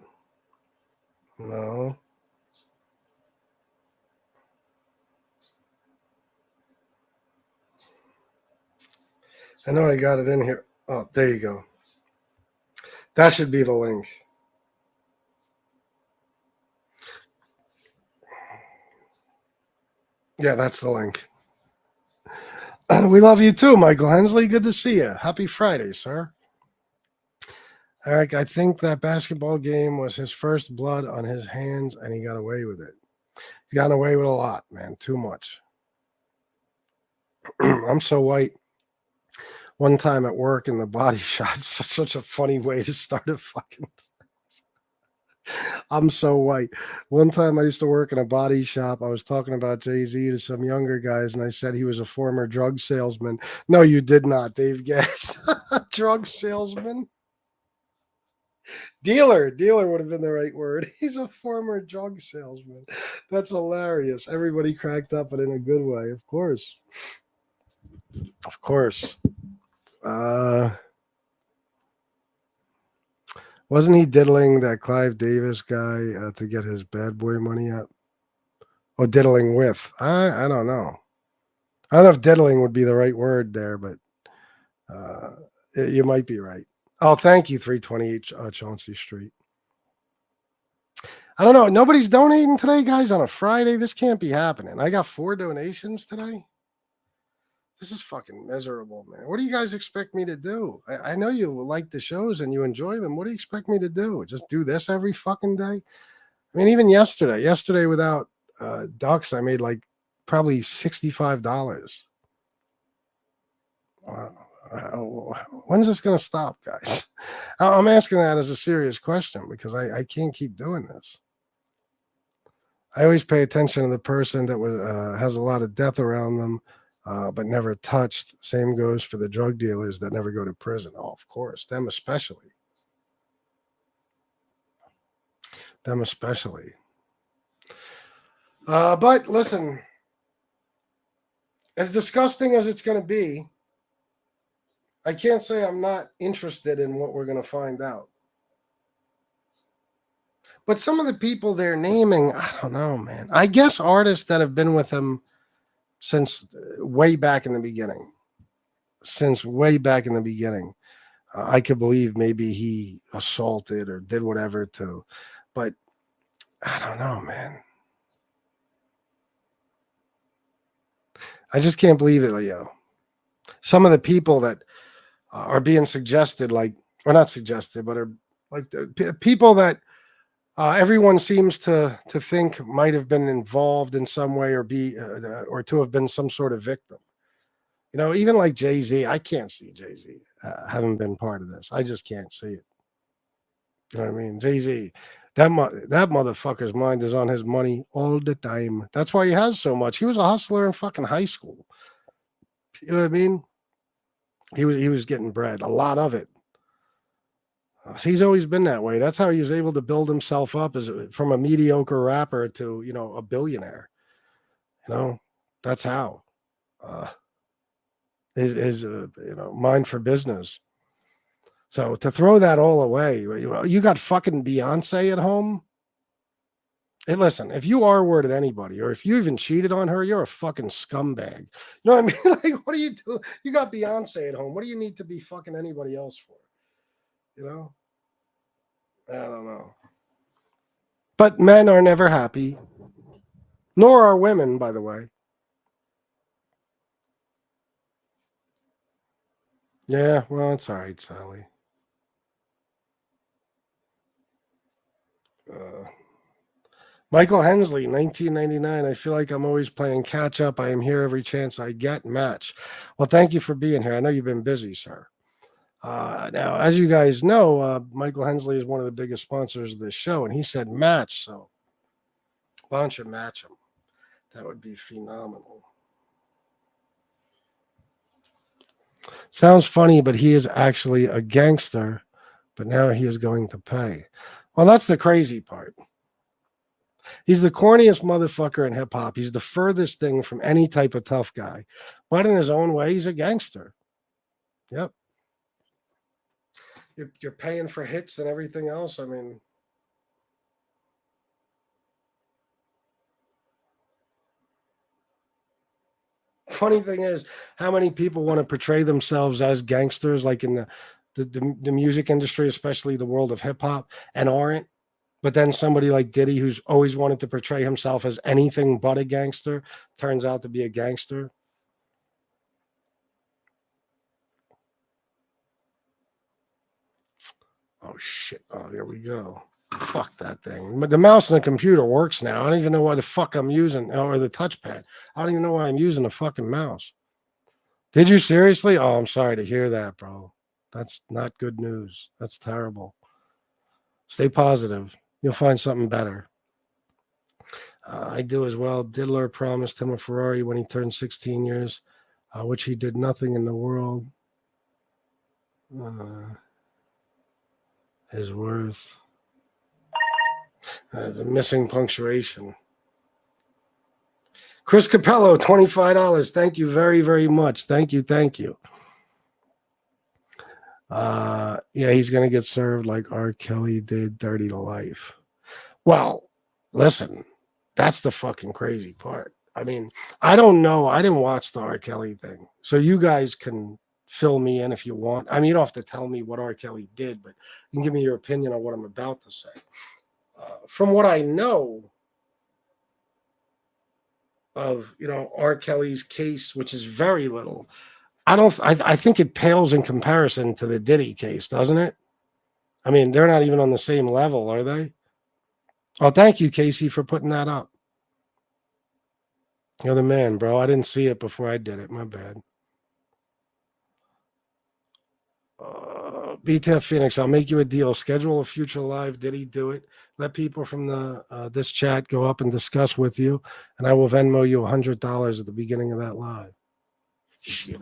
No. I know I got it in here. Oh, there you go. That should be the link. Yeah, that's the link. We love you too, Michael Hensley. Good to see you. Happy Friday, sir. Eric, I think that basketball game was his first blood on his hands, and he got away with it. He got away with a lot, man. Too much. I'm so white. One time at work in the body shop, such a funny way to start a fucking. I'm so white. One time I used to work in a body shop. I was talking about Jay-Z to some younger guys, and I said he was a former drug salesman. No, you did not, Dave Guess. Drug salesman? Dealer would have been the right word. He's a former drug salesman. That's hilarious. Everybody cracked up, but in a good way, of course. Of course. Wasn't he diddling that Clive Davis guy to get his bad boy money up? Oh, diddling with. I don't know. I don't know if diddling would be the right word there, but you might be right. Oh, thank you, 328 Chauncey Street. I don't know. Nobody's donating today, guys, on a Friday. This can't be happening. I got 4 donations today. This is fucking miserable, man. What do you guys expect me to do? I know you like the shows and you enjoy them. What do you expect me to do? Just do this every fucking day? I mean, even yesterday without ducks, I made like probably $65. When's this going to stop, guys? I'm asking that as a serious question because I can't keep doing this. I always pay attention to the person that has a lot of death around them, but never touched. Same goes for the drug dealers that never go to prison. Oh, of course, them especially. Them especially. But listen, as disgusting as it's going to be, I can't say I'm not interested in what we're going to find out. But some of the people they're naming, I don't know, man. I guess artists that have been with him since way back in the beginning. I could believe maybe he assaulted or did whatever to, but I don't know, man. I just can't believe it, Leo. Some of the people that are being suggested, or not suggested, but are like the people that everyone seems to think might have been involved in some way or or to have been some sort of victim. You know, even like Jay-Z, I can't see Jay-Z having been part of this. I just can't see it. You know what I mean? Jay-Z, that motherfucker's mind is on his money all the time. That's why he has so much. He was a hustler in fucking high school. You know what I mean? He was getting bread, a lot of it. So he's always been that way. That's how he was able to build himself up from a mediocre rapper to, a billionaire. That's how. His mind for business. So to throw that all away, you got fucking Beyonce at home. Hey, listen, if you R-worded anybody or if you even cheated on her, you're a fucking scumbag. You know what I mean? Like, what are you doing? You got Beyonce at home. What do you need to be fucking anybody else for? I don't know. But men are never happy. Nor are women, by the way. Yeah, well, it's all right, Sally. Michael Hensley, 1999. I feel like I'm always playing catch up. I am here every chance I get. Match. Well, thank you for being here. I know you've been busy, sir. Now, as you guys know, Michael Hensley is one of the biggest sponsors of this show, and he said match. So why don't you match him? That would be phenomenal. Sounds funny, but he is actually a gangster, but now he is going to pay. Well, that's the crazy part. He's the corniest motherfucker in hip hop. He's the furthest thing from any type of tough guy. But in his own way, he's a gangster. Yep. You're paying for hits and everything else. I mean, funny thing is, how many people want to portray themselves as gangsters, like in the music industry, especially the world of hip hop, and aren't? But then somebody like Diddy, who's always wanted to portray himself as anything but a gangster, turns out to be a gangster. Oh, shit. Oh, here we go. Fuck that thing. But the mouse on the computer works now. I don't even know why the fuck I'm using, or the touchpad. I don't even know why I'm using the fucking mouse. Did you seriously? Oh, I'm sorry to hear that, bro. That's not good news. That's terrible. Stay positive. You'll find something better. I do as well. Diddler promised him a Ferrari when he turned 16 years, which he did nothing in the world. His worth. The missing punctuation. Chris Capello, $25. Thank you very, very much. Thank you. Thank you. Yeah, he's going to get served like R. Kelly did 30 to life. Well, listen, that's the fucking crazy part. I mean, I don't know. I didn't watch the R. Kelly thing. So you guys can fill me in if you want. I mean, you don't have to tell me what R. Kelly did, but you can give me your opinion on what I'm about to say. From what I know of, R. Kelly's case, which is very little, I think it pales in comparison to the Diddy case, doesn't it? I mean, they're not even on the same level, are they? Oh, thank you, Casey, for putting that up. You're the man, bro. I didn't see it before I did it. My bad. BTF Phoenix, I'll make you a deal. Schedule a future live. Diddy do it? Let people from this chat go up and discuss with you, and I will Venmo you $100 at the beginning of that live. Shit.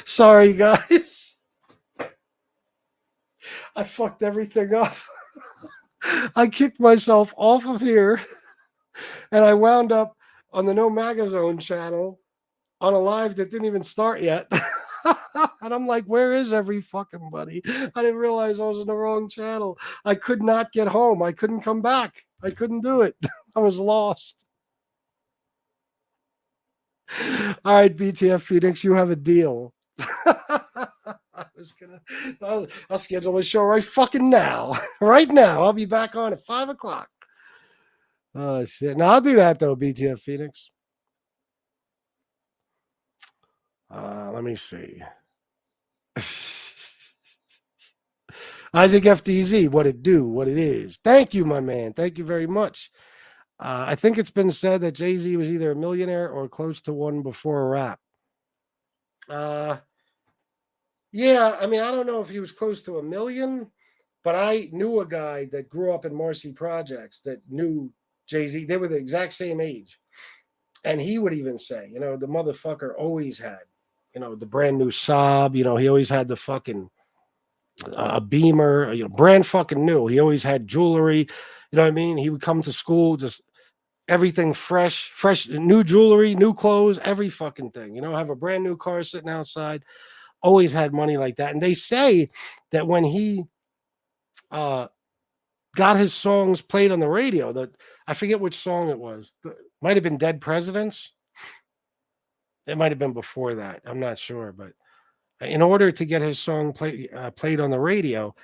Sorry, guys. I fucked everything up. I kicked myself off of here, and I wound up on the No Magazone channel on a live that didn't even start yet. And I'm like, where is every fucking buddy? I didn't realize I was in the wrong channel. I could not get home. I couldn't come back. I couldn't do it. I was lost. All right, BTF Phoenix, you have a deal. I'll schedule the show right fucking now. Right now. I'll be back on at 5 o'clock. Oh, shit. Now, I'll do that, though, BTF Phoenix. Let me see. Isaac FDZ, what it do, what it is. Thank you, my man. Thank you very much. I think it's been said that Jay-Z was either a millionaire or close to one before rap. Yeah, I mean, I don't know if he was close to a million, but I knew a guy that grew up in Marcy Projects that knew Jay-Z. They were the exact same age. And he would even say, the motherfucker always had, the brand new Saab, he always had the fucking a Beamer, brand fucking new. He always had jewelry. You know what I mean? He would come to school, just everything fresh, new jewelry, new clothes, every fucking thing. Have a brand new car sitting outside. Always had money like that. And they say that when he got his songs played on the radio, that I forget which song it was, but might have been Dead Presidents. It might have been before that. I'm not sure, but in order to get his song played on the radio,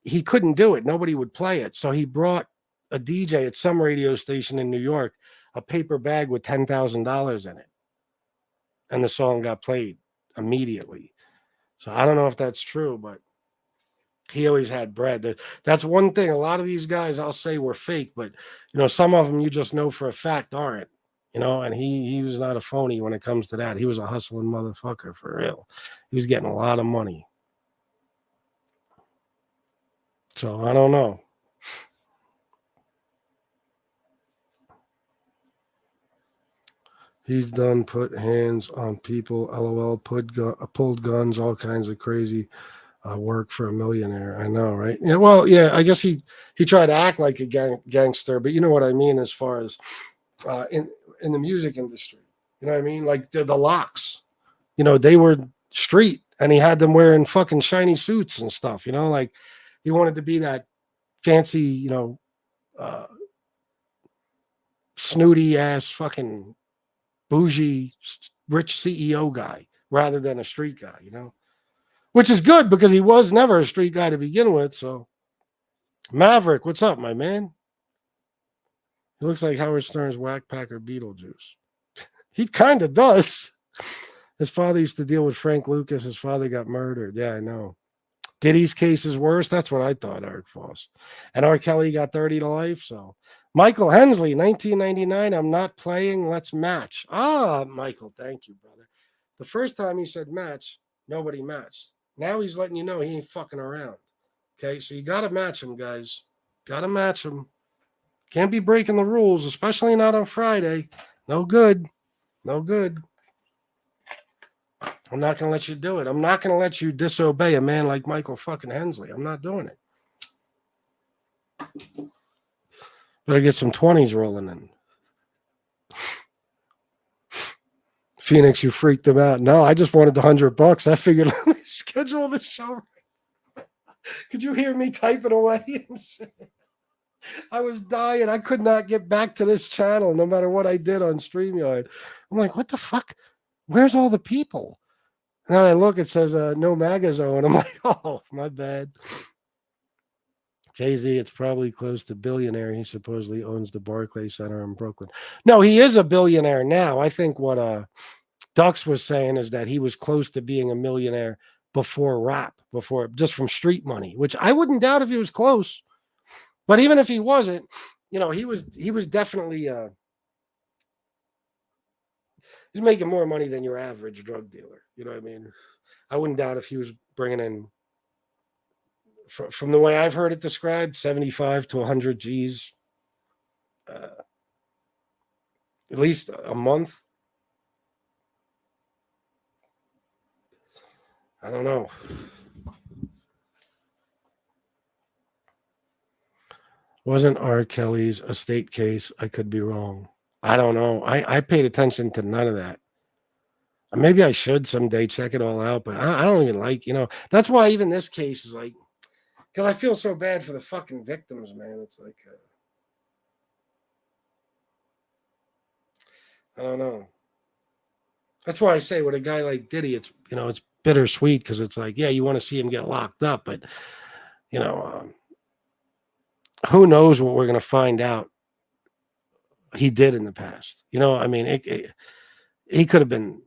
he couldn't do it. Nobody would play it. So he brought a DJ at some radio station in New York a paper bag with $10,000 in it. And the song got played immediately. So I don't know if that's true, but he always had bread. That's one thing. A lot of these guys I'll say were fake, but some of them you just know for a fact aren't. And he was not a phony when it comes to that. He was a hustling motherfucker for real. He was getting a lot of money. So I don't know. He's done put hands on people. LOL. Pulled guns. All kinds of crazy work for a millionaire. I know, right? Yeah. Well, yeah. I guess he tried to act like a gangster, but you know what I mean as far as in the music industry. You know what I mean? Like the Locks. They were street, and he had them wearing fucking shiny suits and stuff. Like he wanted to be that fancy, snooty ass fucking bougie rich CEO guy rather than a street guy, which is good because he was never a street guy to begin with. So Maverick, what's up, my man? He looks like Howard Stern's Whack Packer Beetlejuice. He kind of does. His father used to deal with Frank Lucas. His father got murdered. Yeah, I know. Diddy's case is worse. That's what I thought, Eric Foss. And R. Kelly got 30 to life. So Michael Hensley, 1999. I'm not playing. Let's match. Michael, thank you, brother. The first time he said match, nobody matched. Now he's letting you know he ain't fucking around. Okay, so you got to match him, guys. Got to match him. Can't be breaking the rules, especially not on Friday. No good. No good. I'm not going to let you do it. I'm not going to let you disobey a man like Michael fucking Hensley. I'm not doing it. Better get some 20s rolling in. Phoenix, you freaked them out. No, I just wanted the $100. I figured, let me schedule the show. Could you hear me typing away? I was dying. I could not get back to this channel no matter what I did on StreamYard. I'm like, what the fuck? Where's all the people? And then I look, it says no MAGA zone. I'm like, oh, my bad. Jay-Z, it's probably close to billionaire. He supposedly owns the Barclays Center in Brooklyn. No, he is a billionaire now. I think what Dux was saying is that he was close to being a millionaire before rap, just from street money, which I wouldn't doubt if he was close. But even if he wasn't, he was definitely he's making more money than your average drug dealer. You know what I mean? I wouldn't doubt if he was bringing in, from the way I've heard it described, 75 to 100 G's at least a month. I don't know. Wasn't R. Kelly's estate case? I could be wrong. I don't know. I paid attention to none of that. Maybe I should someday check it all out, but I don't even like, that's why even this case is like, because I feel so bad for the fucking victims, man. It's like, I don't know. That's why I say with a guy like Diddy, it's, it's bittersweet because it's like, yeah, you want to see him get locked up, but, who knows what we're going to find out he did in the past. I mean, he could have been,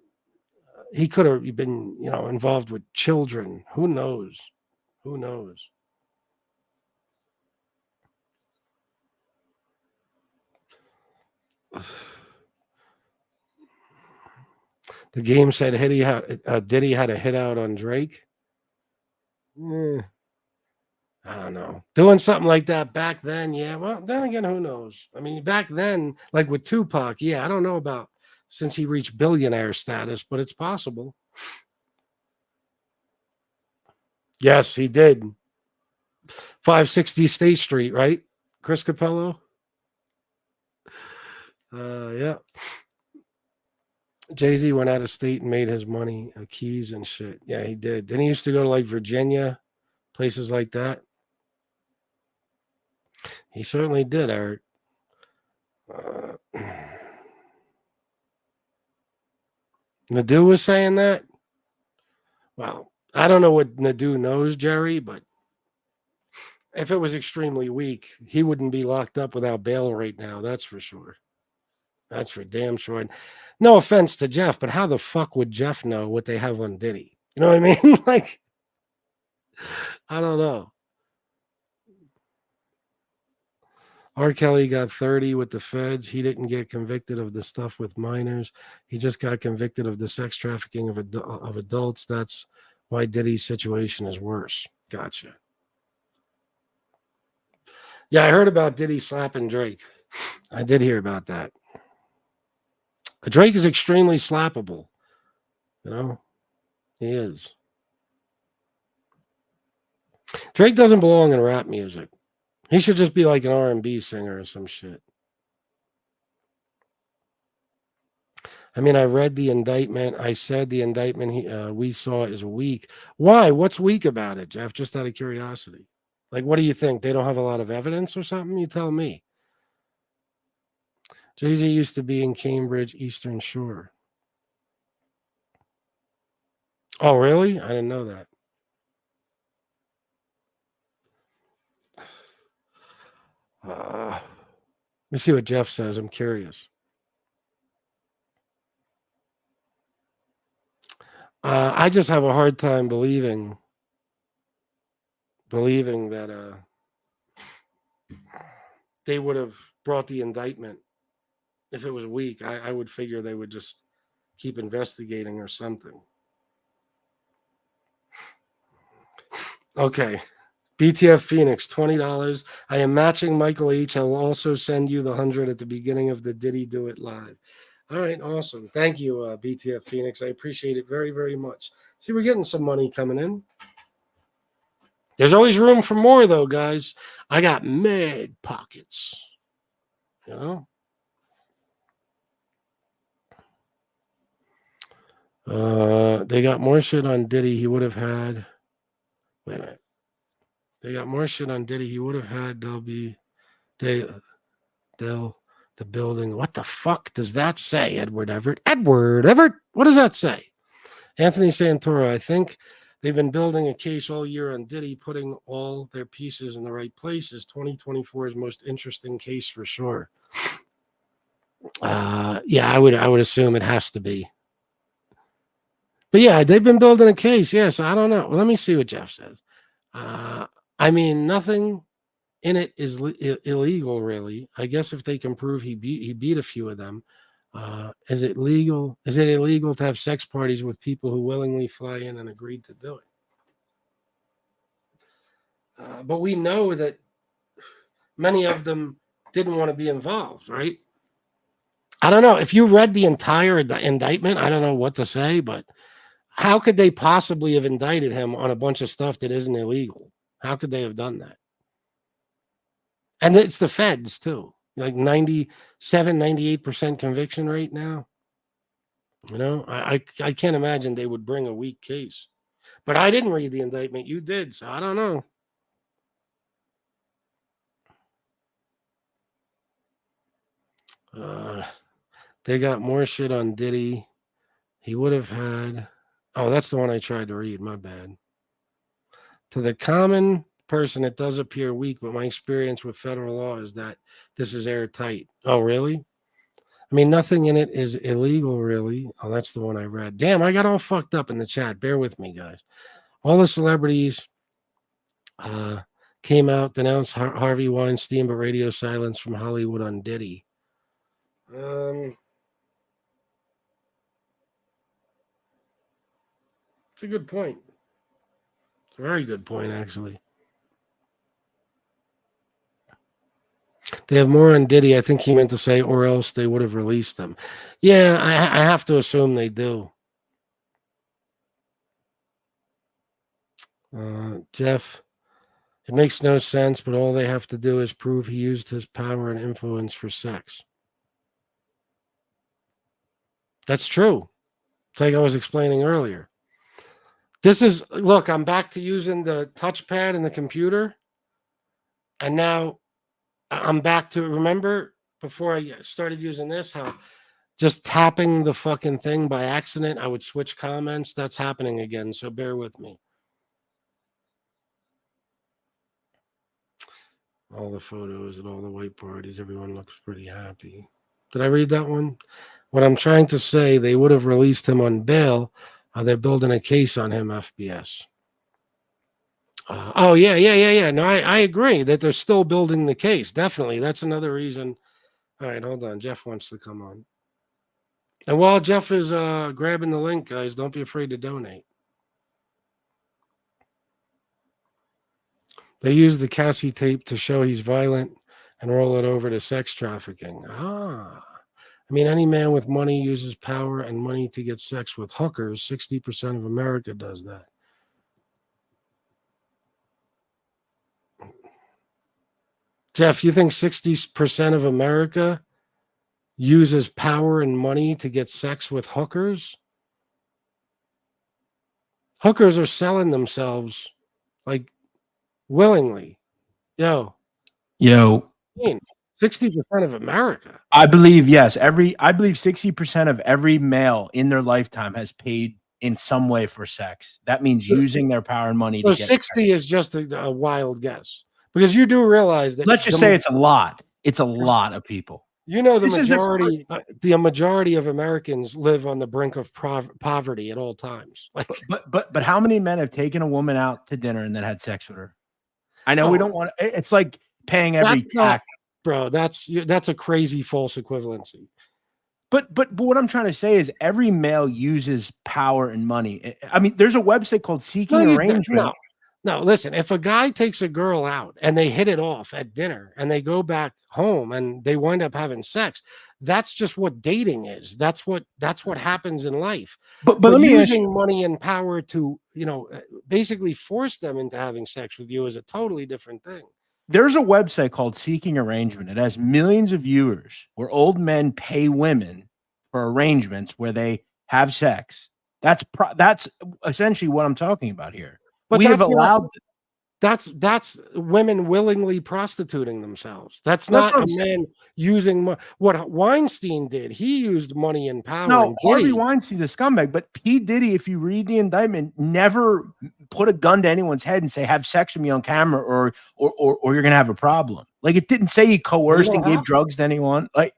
he could have been, involved with children. Who knows? Who knows? The game said Diddy had a hit out on Drake. I don't know. Doing something like that back then, yeah. Well, then again, who knows? I mean, back then, like with Tupac, yeah, I don't know about since he reached billionaire status, but it's possible. Yes, he did. 560 State Street, right? Chris Capello? Yeah. Jay-Z went out of state and made his money, keys and shit. Yeah, he did. Then he used to go to like Virginia, places like that. He certainly did, Eric. Nadu was saying that. Well, I don't know what Nadu knows, Jerry, but if it was extremely weak, he wouldn't be locked up without bail right now. That's for sure. That's for damn sure. No offense to Jeff, but how the fuck would Jeff know what they have on Diddy? You know what I mean? Like, I don't know. R. Kelly got 30 with the feds. He didn't get convicted of the stuff with minors. He just got convicted of the sex trafficking of adults. That's why Diddy's situation is worse. Gotcha. Yeah, I heard about Diddy slapping Drake. I did hear about that. Drake is extremely slappable. He is. Drake doesn't belong in rap music. He should just be like an R&B singer or some shit. I mean, I read the indictment. I said the indictment we saw is weak. Why? What's weak about it, Jeff? Just out of curiosity. Like, what do you think? They don't have a lot of evidence or something? You tell me. Jay-Z used to be in Cambridge, Eastern Shore. Oh, really? I didn't know that. Let me see what Jeff says. I'm curious. I just have a hard time believing that they would have brought the indictment if it was weak. I would figure they would just keep investigating or something. Okay. BTF Phoenix, $20. I am matching Michael H. I will also send you the 100 at the beginning of the Diddy Do It Live. All right, awesome. Thank you, BTF Phoenix. I appreciate it very, very much. See, we're getting some money coming in. There's always room for more, though, guys. I got mad pockets. They got more shit on Diddy he would have had. Wait a minute. They got more shit on Diddy he would have had. The building. What the fuck does that say, Edward Everett? Edward Everett? What does that say? Anthony Santora, I think they've been building a case all year on Diddy, putting all their pieces in the right places. 2024's most interesting case for sure. Yeah, I would assume it has to be. But yeah, they've been building a case. Yes, I don't know. Well, let me see what Jeff says. I mean, nothing in it is illegal, really. I guess if they can prove he beat a few of them. Is it legal? Is it illegal to have sex parties with people who willingly fly in and agreed to do it? But we know that many of them didn't want to be involved, right? I don't know. If you read the entire indictment, I don't know what to say, but how could they possibly have indicted him on a bunch of stuff that isn't illegal? How could they have done that? And it's the feds, too. Like 97, 98% conviction rate now. I can't imagine they would bring a weak case. But I didn't read the indictment. You did, so I don't know. They got more shit on Diddy. He would have had... Oh, that's the one I tried to read. My bad. To the common person, it does appear weak, but my experience with federal law is that this is airtight. Oh, really? I mean, nothing in it is illegal, really. Oh, that's the one I read. Damn, I got all fucked up in the chat. Bear with me, guys. All the celebrities came out, denounced Harvey Weinstein, but radio silence from Hollywood on Diddy. It's a good point. It's a very good point, actually. They have more on Diddy. I think he meant to say, or else they would have released them. Yeah, I have to assume they do. Jeff, it makes no sense, but all they have to do is prove he used his power and influence for sex. That's true. It's like I was explaining earlier. This is, look, I'm back to using the touchpad in the computer. And now I'm back to, remember before I started using this, how just tapping the fucking thing by accident, I would switch comments. That's happening again. So bear with me. All the photos at all the white parties, everyone looks pretty happy. Did I read that one? What I'm trying to say, they would have released him on bail. They're building a case on him, FBS. Oh, yeah. No, I agree that they're still building the case. Definitely. That's another reason. All right, hold on. Jeff wants to come on. And while Jeff is grabbing the link, guys, don't be afraid to donate. They use the Cassie tape to show he's violent and roll it over to sex trafficking. I mean, any man with money uses power and money to get sex with hookers. 60% of America does that. Jeff, you think 60% of America uses power and money to get sex with hookers? Hookers are selling themselves like willingly. Yo. 60% of America. I believe, yes. I believe 60% of every male in their lifetime has paid in some way for sex. That means using their power and money to get 60 sex. Is just a wild guess. Because you do realize that. Let's just say it's a lot. It's a lot of people. You know, the majority of Americans live on the brink of poverty at all times. Like, but how many men have taken a woman out to dinner and then had sex with her? I know we don't want to. It's like paying every tax. Bro, that's a crazy false equivalency. But what I'm trying to say is every male uses power and money. I mean, there's a website called Seeking Arrangement. No, listen, if a guy takes a girl out and they hit it off at dinner and they go back home and they wind up having sex, that's just what dating is. That's what happens in life. But let me using money and power to, basically force them into having sex with you is a totally different thing. There's a website called Seeking Arrangement. It has millions of viewers where old men pay women for arrangements where they have sex. That's essentially what I'm talking about here. But we have allowed. That's women willingly prostituting themselves. That's not a man using what Weinstein did. He used money and power. No, Harvey Weinstein's a scumbag. But P. Diddy, if you read the indictment, never put a gun to anyone's head and say, "Have sex with me on camera," or you're gonna have a problem. Like, it didn't say he coerced and gave drugs to anyone. Like,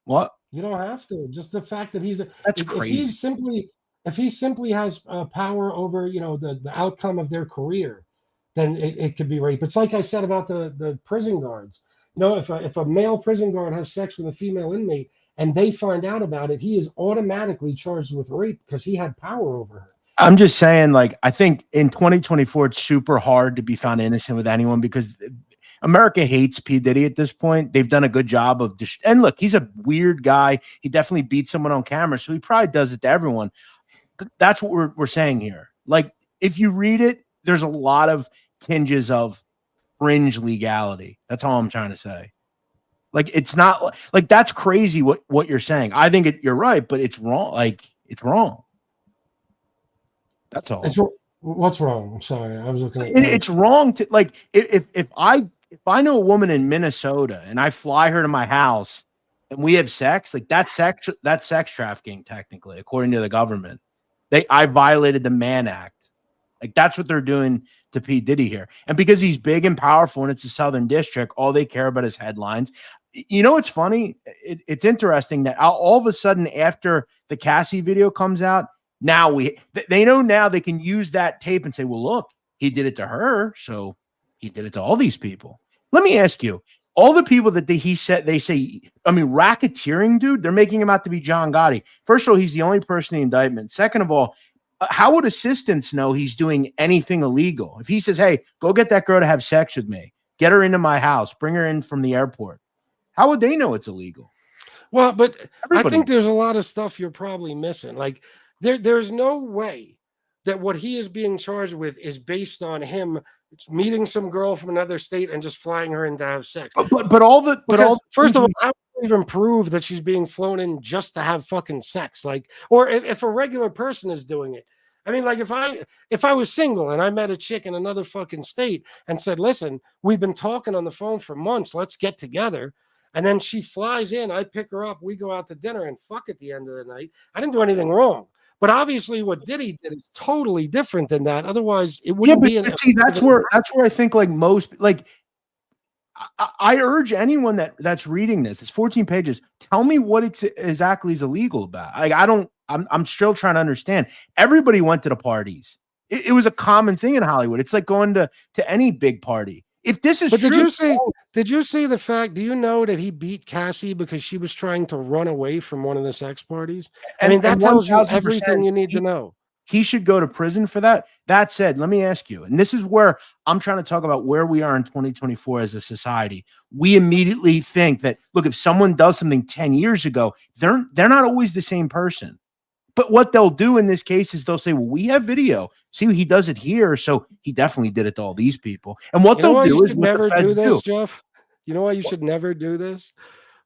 what? You don't have to. Just the fact that that's crazy. If he simply has power over, the outcome of their career, then it could be rape. It's like I said about the prison guards. If a male prison guard has sex with a female inmate and they find out about it, he is automatically charged with rape because he had power over her. I'm just saying, like, I think in 2024, it's super hard to be found innocent with anyone because America hates P. Diddy at this point. They've done a good job of and look, he's a weird guy. He definitely beat someone on camera, so he probably does it to everyone. That's what we're saying here. Like, if you read it, there's a lot of tinges of fringe legality. That's all I'm trying to say. Like, it's not like that's crazy what you're saying. I think you're right, but it's wrong. Like, it's wrong. That's all. What's wrong? I'm sorry. I was looking at it's wrong to, like, if I know a woman in Minnesota and I fly her to my house and we have sex, like, that's sex trafficking technically, according to the government. I violated the Mann Act. Like, that's what they're doing to P. Diddy here. And because he's big and powerful and it's a Southern District, all they care about is headlines. You know what's funny? It's interesting that all of a sudden after the Cassie video comes out, now they know now they can use that tape and say, well, look, he did it to her, so he did it to all these people. Let me ask you, all the people that they say, I mean, racketeering, dude, they're making him out to be John Gotti. First of all, he's the only person in the indictment. Second of all, how would assistants know he's doing anything illegal? If he says, hey, go get that girl to have sex with me, get her into my house, bring her in from the airport, how would they know it's illegal? Well, but Everybody. I think there's a lot of stuff you're probably missing. Like there's no way that what he is being charged with is based on him meeting some girl from another state and just flying her in to have sex. First of all, how do you even prove that she's being flown in just to have fucking sex? Like, or if a regular person is doing it. I mean, like if I was single and I met a chick in another fucking state and said, listen, we've been talking on the phone for months, let's get together. And then she flies in, I pick her up, we go out to dinner and fuck at the end of the night. I didn't do anything wrong. But obviously what Diddy did is totally different than that. Otherwise, it wouldn't be an see, that's where I think like most, like I urge anyone that's reading this, it's 14 pages. Tell me what exactly is illegal about. Like I'm still trying to understand. Everybody went to the parties. It was a common thing in Hollywood. It's like going to any big party. If this is true, did you see the fact? Do you know that he beat Cassie because she was trying to run away from one of the sex parties? I mean, that tells you everything you need to know. He should go to prison for that. That said, let me ask you, and this is where I'm trying to talk about where we are in 2024 as a society. We immediately think that, look, if someone does something 10 years ago, they're not always the same person. But what they'll do in this case is they'll say, well, we have video. See, he does it here, so he definitely did it to all these people. And what they'll do is never do this, Jeff. You know why you should never do this?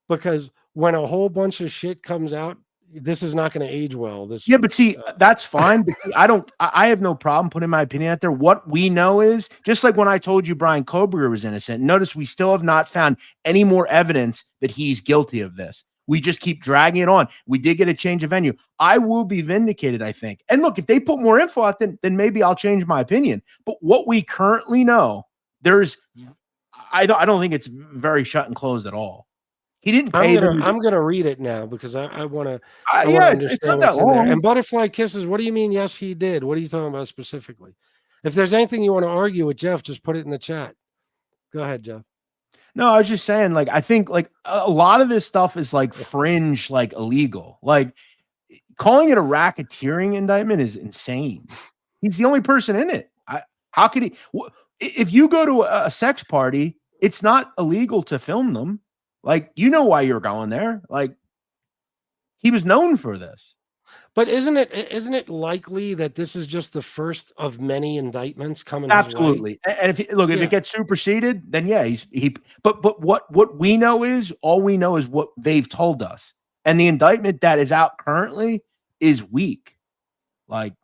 Because when a whole bunch of shit comes out, this is not going to age well. Yeah, but see, that's fine. But I have no problem putting my opinion out there. What we know is, just like when I told you Brian Koberger was innocent, notice we still have not found any more evidence that he's guilty of this. We just keep dragging it on. We did get a change of venue. I will be vindicated, I think. And look, if they put more info out, then maybe I'll change my opinion. But what we currently know, I don't think it's very shut and closed at all. He didn't pay them. I'm gonna read it now because I want to understand what's in there. And Butterfly Kisses, what do you mean? Yes, he did. What are you talking about specifically? If there's anything you want to argue with Jeff, just put it in the chat. Go ahead, Jeff. No, I was just saying, like, I think like a lot of this stuff is like fringe, like illegal. Like calling it a racketeering indictment is insane. He's the only person in it. How could he? If you go to a sex party, it's not illegal to film them. Like, you know why you're going there. Like, he was known for this. But isn't it likely that this is just the first of many indictments coming? Absolutely. And if it gets superseded, then yeah, but what we know is, all we know is what they've told us. And the indictment that is out currently is weak. Like,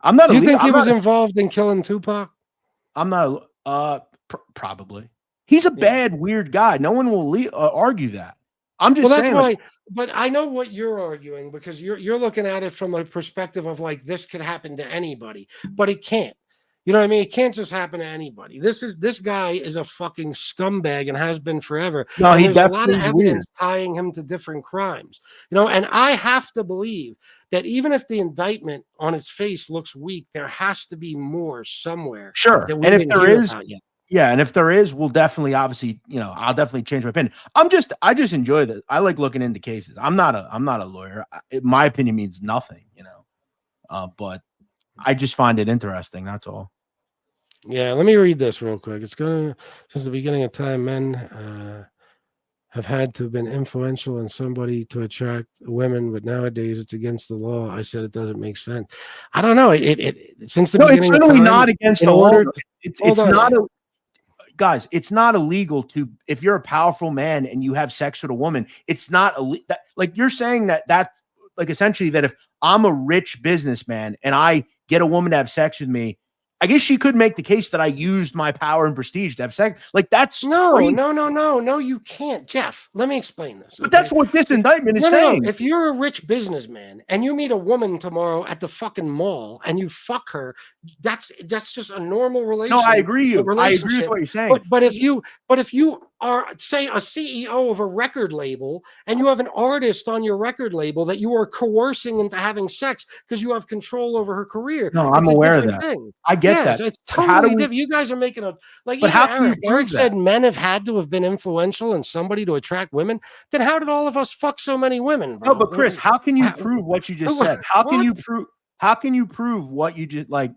I'm not. Do you think he was involved in killing Tupac? I'm not. Probably. He's a bad, weird guy. No one will argue that. I'm just saying. That's why. But I know what you're arguing, because you're looking at it from a perspective of like, this could happen to anybody, but it can't. You know what I mean? It can't just happen to anybody. This guy is a fucking scumbag and has been forever. No, and he there's a lot of definitely is evidence tying him to different crimes. You know, and I have to believe that even if the indictment on its face looks weak, there has to be more somewhere. Sure. That we And if didn't there hear is, about yet. yeah, and if there is, we'll definitely, obviously, I'll definitely change my opinion. I just enjoy that. I like looking into cases. I'm not a lawyer. My opinion means nothing, but I just find it interesting. That's all. Yeah, let me read this real quick. Since the beginning of time, men have had to have been influential in somebody to attract women, but nowadays it's against the law. I said it doesn't make sense. I don't know. Since the beginning it's of literally time, not against the law. It's not on. Guys, it's not illegal to, if you're a powerful man and you have sex with a woman, it's not like you're saying that's like essentially that if I'm a rich businessman and I get a woman to have sex with me, I guess she could make the case that I used my power and prestige to have sex. Like, that's no, you can't, Jeff. Let me explain this. But that's what this indictment is saying. No. If you're a rich businessman and you meet a woman tomorrow at the fucking mall and you fuck her, that's just a normal relationship. No, I agree with what you're saying. But if you are, say, a CEO of a record label, and you have an artist on your record label that you are coercing into having sex because you have control over her career. No, I'm it's aware a of different that. thing. I get that. It's But how do totally we- different. You guys are making a like. But Even how can you Eric. prove Eric said that? men have had to have been influential in somebody to attract women. Then how did all of us fuck so many women, bro? No, but Chris, how can you prove what you just said? How can you What? prove? How can you prove what you just like?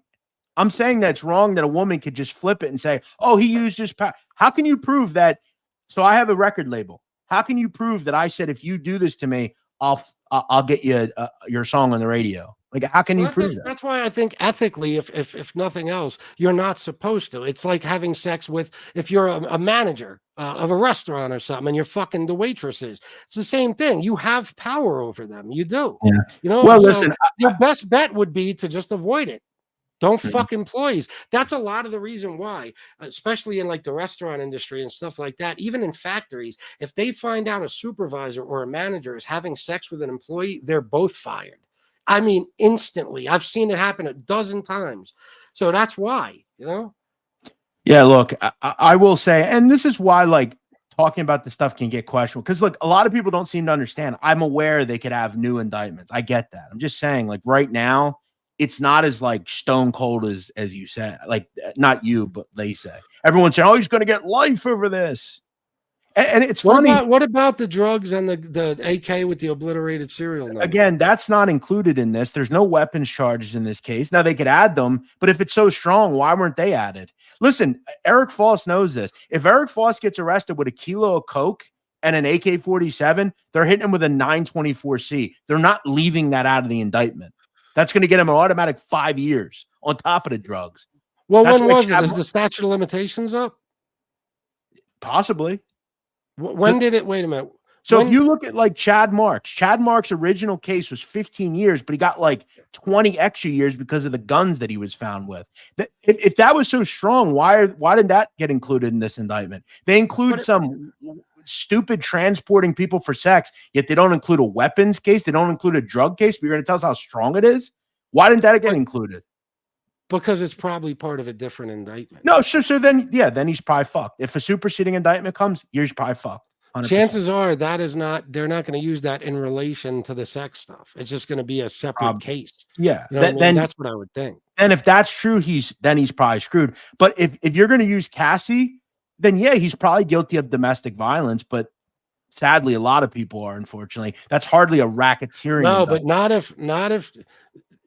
I'm saying that's wrong. That a woman could just flip it and say, "Oh, he used his power." How can you prove that? So I have a record label. How can you prove that I said if you do this to me, I'll get you your song on the radio? Like, how can you prove that? That's why I think ethically, if nothing else, you're not supposed to. It's like having sex with, if you're a manager of a restaurant or something, and you're fucking the waitresses. It's the same thing. You have power over them. You do. Yeah. You know. Well, So listen, your best bet would be to just avoid it. Don't Mhm. fuck employees. That's a lot of the reason why, especially in like the restaurant industry and stuff like that, even in factories, if they find out a supervisor or a manager is having sex with an employee, they're both fired. I mean, instantly. I've seen it happen a dozen times. So that's why, you know? Yeah, look, I will say, and this is why, like, talking about this stuff can get questionable because, look, a lot of people don't seem to understand. I'm aware they could have new indictments. I get that. I'm just saying, like, right now, it's not as like stone cold as you said. Like, not you, but they say. Everyone's saying, "Oh, he's going to get life over this," and it's funny. What about the drugs and the AK with the obliterated serial number? Again, that's not included in this. There's no weapons charges in this case. Now they could add them, but if it's so strong, why weren't they added? Listen, Eric Foss knows this. If Eric Foss gets arrested with a kilo of coke and an AK-47, they're hitting him with a 924C. They're not leaving that out of the indictment. That's going to get him an automatic 5 years on top of the drugs. Well, That's when why was it? Chad- Is the statute of limitations up? Possibly. When did it? Wait a minute. So When- if you look at like Chad Mark's original case was 15 years, but he got like 20 extra years because of the guns that he was found with. If that was so strong, why did that get included in this indictment? They include some stupid transporting people for sex, yet they don't include a weapons case. They don't include a drug case. But you're going to tell us how strong it is? Why didn't that get included? Because it's probably part of a different indictment. No, so then he's probably fucked. If a superseding indictment comes, he's probably fucked. 100%. Chances are that is not, they're not going to use that in relation to the sex stuff. It's just going to be a separate case. Yeah. You know what I mean? Then That's what I would think. And if that's true, he's probably screwed. But if you're going to use Cassie, then yeah, he's probably guilty of domestic violence. But sadly, a lot of people are, unfortunately. That's hardly a racketeering. No, but not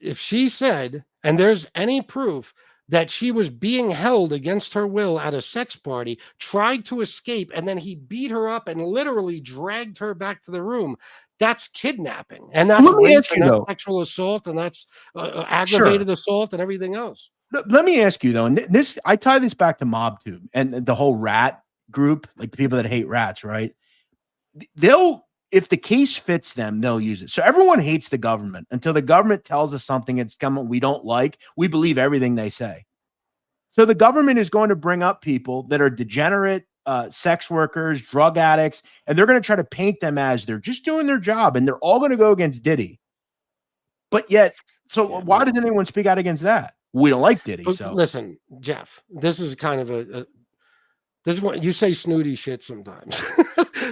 if she said, and there's any proof that she was being held against her will at a sex party, tried to escape, and then he beat her up and literally dragged her back to the room. That's kidnapping, and that's rape, and that's sexual assault, and that's aggravated assault, and everything else. Let me ask you though, and this I tie this back to MobTube and the whole rat group, like the people that hate rats, right? If the case fits them, they'll use it. So everyone hates the government until the government tells us something it's coming we don't like. We believe everything they say. So the government is going to bring up people that are degenerate, sex workers, drug addicts, and they're going to try to paint them as they're just doing their job, and they're all going to go against Diddy. But yet, why does anyone speak out against that? We don't like Diddy. So listen, Jeff, this is kind of this is what you say, snooty shit sometimes.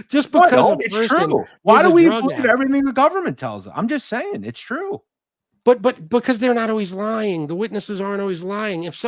Just because it's true. Why do we believe everything the government tells us? I'm just saying it's true. But because they're not always lying. The witnesses aren't always lying. If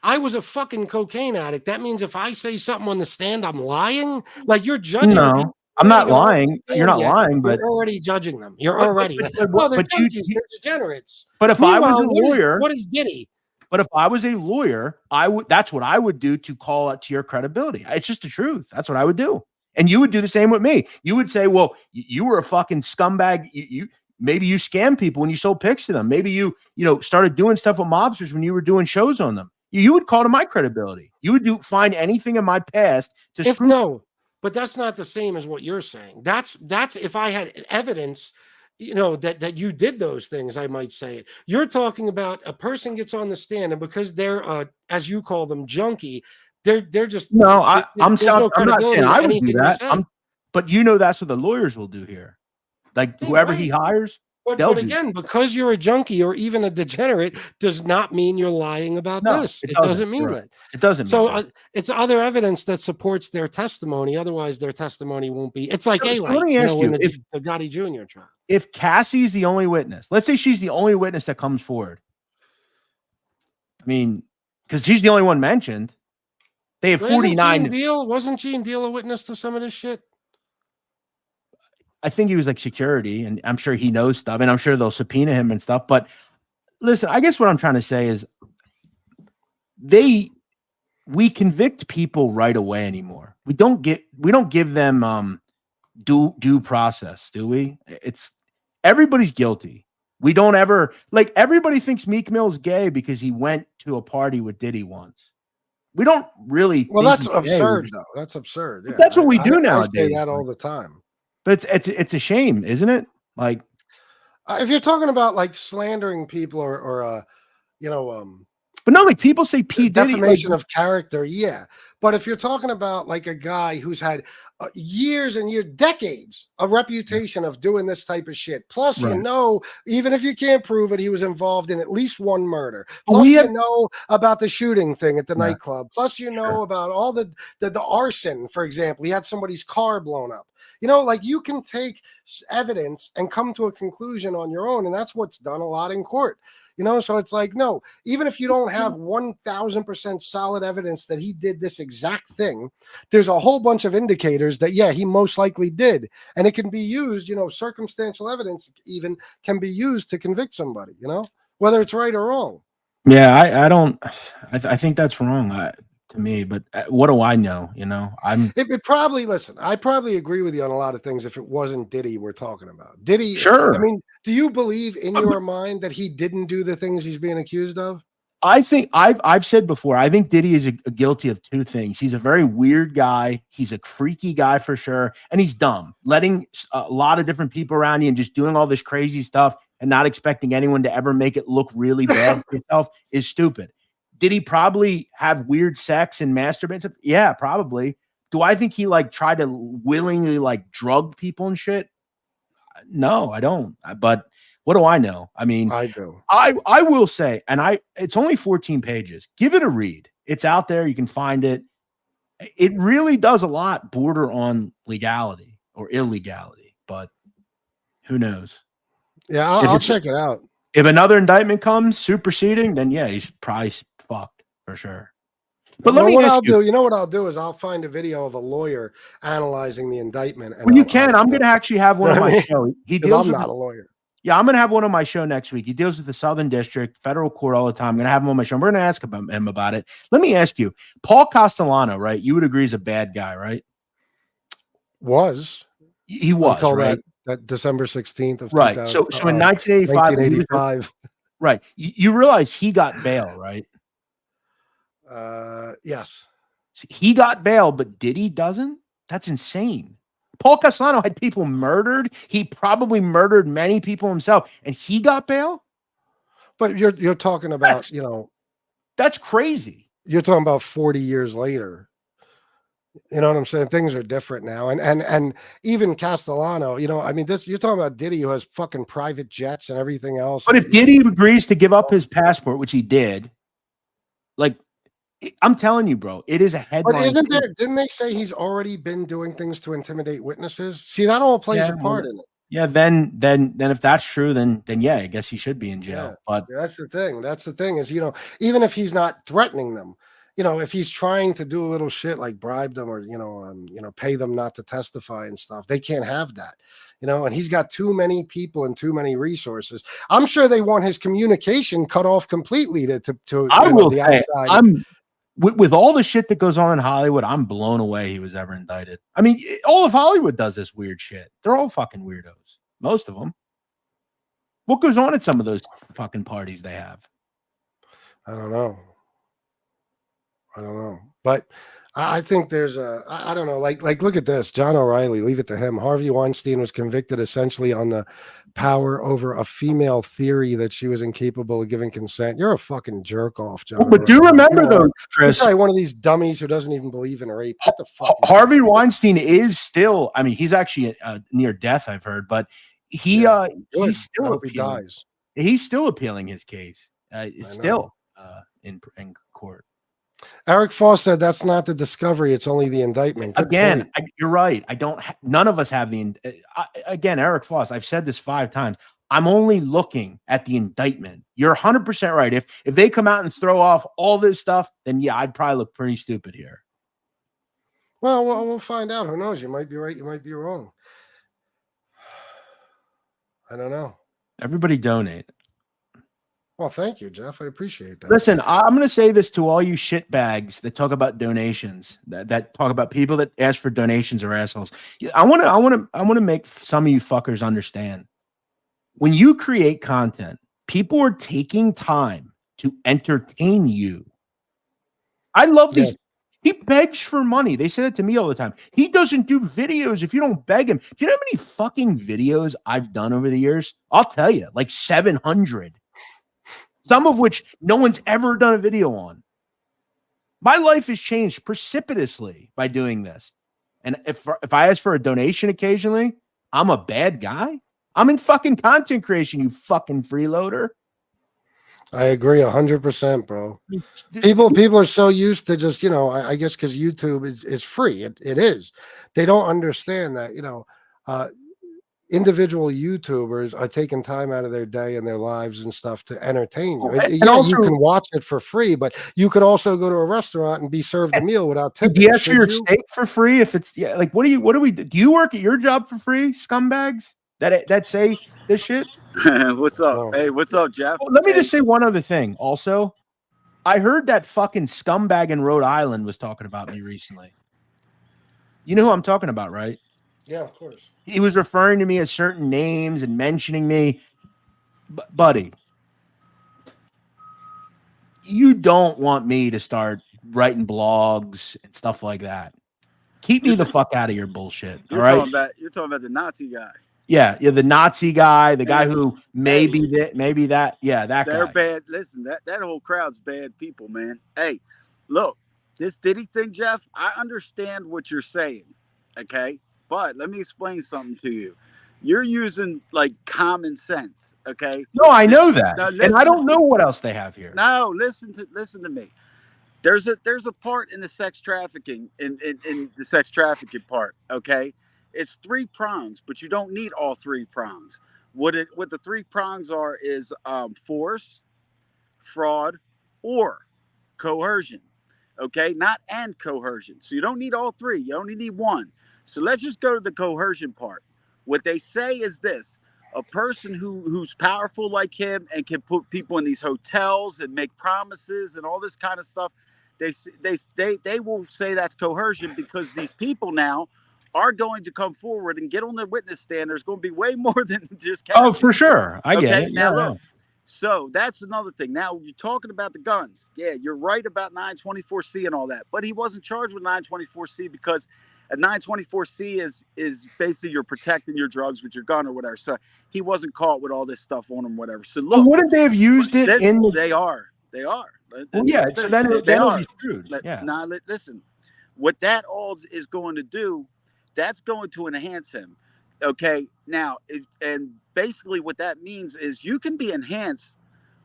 I was a fucking cocaine addict, that means if I say something on the stand, I'm lying. Like you're judging. No, I'm not lying. You're not lying, but you're already judging them. You're already. Well, they're junkies. They're degenerates. But if I was a lawyer, what is Diddy? But if I was a lawyer, that's what I would do to call it to your credibility. It's just the truth. That's what I would do. And you would do the same with me. You would say, well, you were a fucking scumbag. Maybe you scammed people when you sold pics to them. Maybe you started doing stuff with mobsters when you were doing shows on them. You would call to my credibility. You would find anything in my past to screw. No, but that's not the same as what you're saying. That's if I had evidence, that you did those things, I might say it. You're talking about a person gets on the stand, and because they're as you call them, junkie, they're just no. I'm not saying I would do that. But that's what the lawyers will do here. Like whoever he hires. But again, because you're a junkie or even a degenerate does not mean you're lying about No, this. it It doesn't. doesn't mean You're right. that. It doesn't. So it's other evidence that supports their testimony. Otherwise, their testimony won't be. It's like So let A-Light, me ask in you, the Gotti Jr. trial. if Cassie's the only witness, let's say she's the only witness that comes forward. I mean, because she's the only one mentioned. They have 49. Wasn't Gene Deal a witness to some of this shit? I think he was like security, and I'm sure he knows stuff, and I'm sure they'll subpoena him and stuff. But listen, I guess what I'm trying to say is we convict people right away anymore. We don't give them due process, do we? It's everybody's guilty. We don't ever like everybody thinks Meek Mill's gay because he went to a party with Diddy once. We don't really. Well, that's absurd, though. That's absurd. Yeah, that's what we do nowadays. I say that all the time. But it's a shame, isn't it? Like, if you're talking about like slandering people or but no, like people say P. Diddy, defamation of character, yeah. But if you're talking about like a guy who's had years and years, decades of reputation of doing this type of shit, plus even if you can't prove it, he was involved in at least one murder. Plus about the shooting thing at the nightclub. Plus about all the arson, for example. He had somebody's car blown up. Like you can take evidence and come to a conclusion on your own, and that's what's done a lot in court. So it's like, no, even if you don't have 1000% solid evidence that he did this exact thing, there's a whole bunch of indicators that, he most likely did. And it can be used, circumstantial evidence even can be used to convict somebody, whether it's right or wrong. Yeah, I think that's wrong. To me, but what do I know? It probably, listen, I probably agree with you on a lot of things if it wasn't Diddy we're talking about. Diddy, sure. I mean, do you believe in your mind that he didn't do the things he's being accused of? I think I've said before, I think Diddy is guilty of two things. He's a very weird guy. He's a freaky guy for sure. And he's dumb, letting a lot of different people around you and just doing all this crazy stuff and not expecting anyone to ever make it look really bad for yourself is stupid. Did he probably have weird sex and masturbate? Yeah, probably. Do I think he like tried to willingly like drug people and shit? No, I don't. But what do I know? I mean, I do. I will say, and it's only 14 pages. Give it a read. It's out there. You can find it. It really does a lot border on legality or illegality, but who knows? Yeah, I'll check it out. If another indictment comes superseding, then he's probably fucked for sure. But let me ask you. You know what I'll do is I'll find a video of a lawyer analyzing the indictment. And well, you can. I'm going to actually have one on my show. I'm not a lawyer. Yeah, I'm going to have one on my show next week. He deals with the Southern District, federal court all the time. I'm going to have him on my show. We're going to ask him about it. Let me ask you, Paul Castellano, right? You would agree is a bad guy, right? He was until right. That December 16th of right. So in 1985, right. You realize he got bail, right? Yes. He got bail, but Diddy doesn't? That's insane. Paul Castellano had people murdered. He probably murdered many people himself, and he got bail? But you're talking about, that's crazy. You're talking about 40 years later. You know what I'm saying? Things are different now. And even Castellano, I mean, you're talking about Diddy, who has fucking private jets and everything else. But if Diddy agrees to give up his passport, which he did, like, I'm telling you, bro, it is a headline. But didn't they say he's already been doing things to intimidate witnesses? See, that all plays a part in it. Yeah, then if that's true, then yeah, I guess he should be in jail. But that's the thing. That's the thing is, even if he's not threatening them, if he's trying to do a little shit like bribe them or, pay them not to testify and stuff, they can't have that, and he's got too many people and too many resources. I'm sure they want his communication cut off completely to I will say, with all the shit that goes on in Hollywood, I'm blown away he was ever indicted. I mean, all of Hollywood does this weird shit. They're all fucking weirdos. Most of them. What goes on at some of those fucking parties they have? I don't know. But I think there's I don't know, like look at this. John O'Reilly, leave it to him. Harvey Weinstein was convicted essentially on the power over a female theory that she was incapable of giving consent. You're a fucking jerk off, John. But do remember though, Chris, you're one of these dummies who doesn't even believe in rape. What the fuck? Harvey Weinstein is still, I mean, he's actually near death, I've heard, but He's I still hope he appealing. dies. He's still appealing his case. It's still in court. Eric Foss said that's not the discovery; it's only the indictment. Good Again, point. you're right. None of us have again, Eric Foss. I've said this 5 times. I'm only looking at the indictment. You're 100% right. If they come out and throw off all this stuff, then yeah, I'd probably look pretty stupid here. Well, we'll find out. Who knows? You might be right. You might be wrong. I don't know. Everybody donate. Well, thank you, Jeff. I appreciate that. Listen, I'm going to say this to all you shitbags that talk about donations, that talk about people that ask for donations or assholes. I want to make some of you fuckers understand. When you create content, people are taking time to entertain you. I love these. He begs for money. They say that to me all the time. He doesn't do videos if you don't beg him. Do you know how many fucking videos I've done over the years? I'll tell you, like 700. Some of which no one's ever done a video on. My life has changed precipitously by doing this. And if I ask for a donation occasionally, I'm a bad guy. I'm in fucking content creation, you fucking freeloader. I agree 100%, bro. People are so used to just, I guess because YouTube is free. It is. They don't understand that, individual YouTubers are taking time out of their day and their lives and stuff to entertain you. You can watch it for free, but you could also go to a restaurant and be served a meal without tipping. Do you ask for your steak for free? If it's what do we do? Do you work at your job for free, scumbags that say this shit? What's up? Hey, what's up, Jeff? Let me just say one other thing. Also, I heard that fucking scumbag in Rhode Island was talking about me recently. You know who I'm talking about, right? Yeah, of course. He was referring to me as certain names and mentioning me. Buddy, you don't want me to start writing blogs and stuff like that. Keep me the fuck out of your bullshit. All right. You're talking about the Nazi guy. Yeah, the Nazi guy, the guy who maybe that. Yeah, that they're guy. Bad. Listen, that whole crowd's bad people, man. Hey, look, this Diddy thing, Jeff. I understand what you're saying. Okay. But let me explain something to you. You're using like common sense, okay? No, I know that, and I don't know what else they have here. No, listen to me. There's a part in the sex trafficking in the sex trafficking part, okay? It's 3 prongs, but you don't need all 3 prongs. What the 3 prongs are is force, fraud, or coercion, okay? Not and coercion. So you don't need all 3. You only need 1. So let's just go to the coercion part. What they say is this: a person who's powerful like him and can put people in these hotels and make promises and all this kind of stuff, they will say that's coercion because these people now are going to come forward and get on the witness stand. There's going to be way more than just Oh, for sure. I get it. Now look. So that's another thing. Now you're talking about the guns. Yeah, you're right about 924C and all that. But he wasn't charged with 924C because a 924C is basically you're protecting your drugs with your gun or whatever. So he wasn't caught with all this stuff on him, whatever. So look, wouldn't they have used it in? They are. Well, yeah. So then it'll be screwed. Yeah. Now listen, what that all is going to do, that's going to enhance him. Okay. Now, and basically what that means is you can be enhanced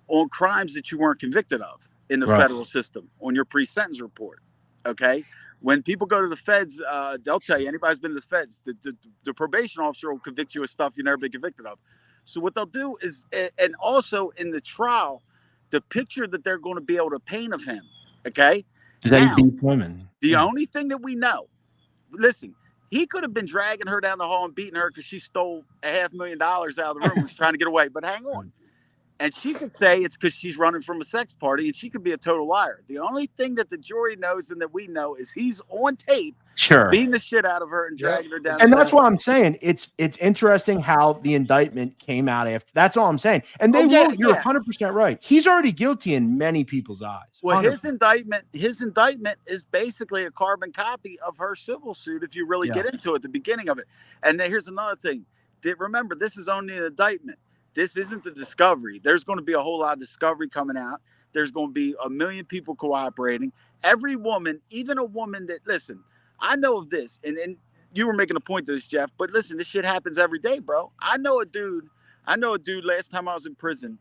on crimes that you weren't convicted of in the federal system on your pre-sentence report. Okay. When people go to the feds, they'll tell you, anybody's been to the feds, the probation officer will convict you of stuff you've never been convicted of. So what they'll do is, and also in the trial, the picture that they're going to be able to paint of him, okay? Is that he beat women? The only thing that we know, listen, he could have been dragging her down the hall and beating her because she stole $500,000 out of the room and was trying to get away. But hang on. And she could say it's because she's running from a sex party, and she could be a total liar. The only thing that the jury knows and that we know is he's on tape beating the shit out of her and dragging her down. And that's why I'm saying it's interesting how the indictment came out after. That's all I'm saying. And you're 100% right. He's already guilty in many people's eyes. Well, his indictment is basically a carbon copy of her civil suit if you really get into it, the beginning of it. And then here's another thing. Remember, this is only an indictment. This isn't the discovery. There's going to be a whole lot of discovery coming out. There's going to be 1 million people cooperating. Every woman, even a woman that, listen, I know of this, and you were making a point to this, Jeff. But listen, this shit happens every day, bro. I know a dude. Last time I was in prison,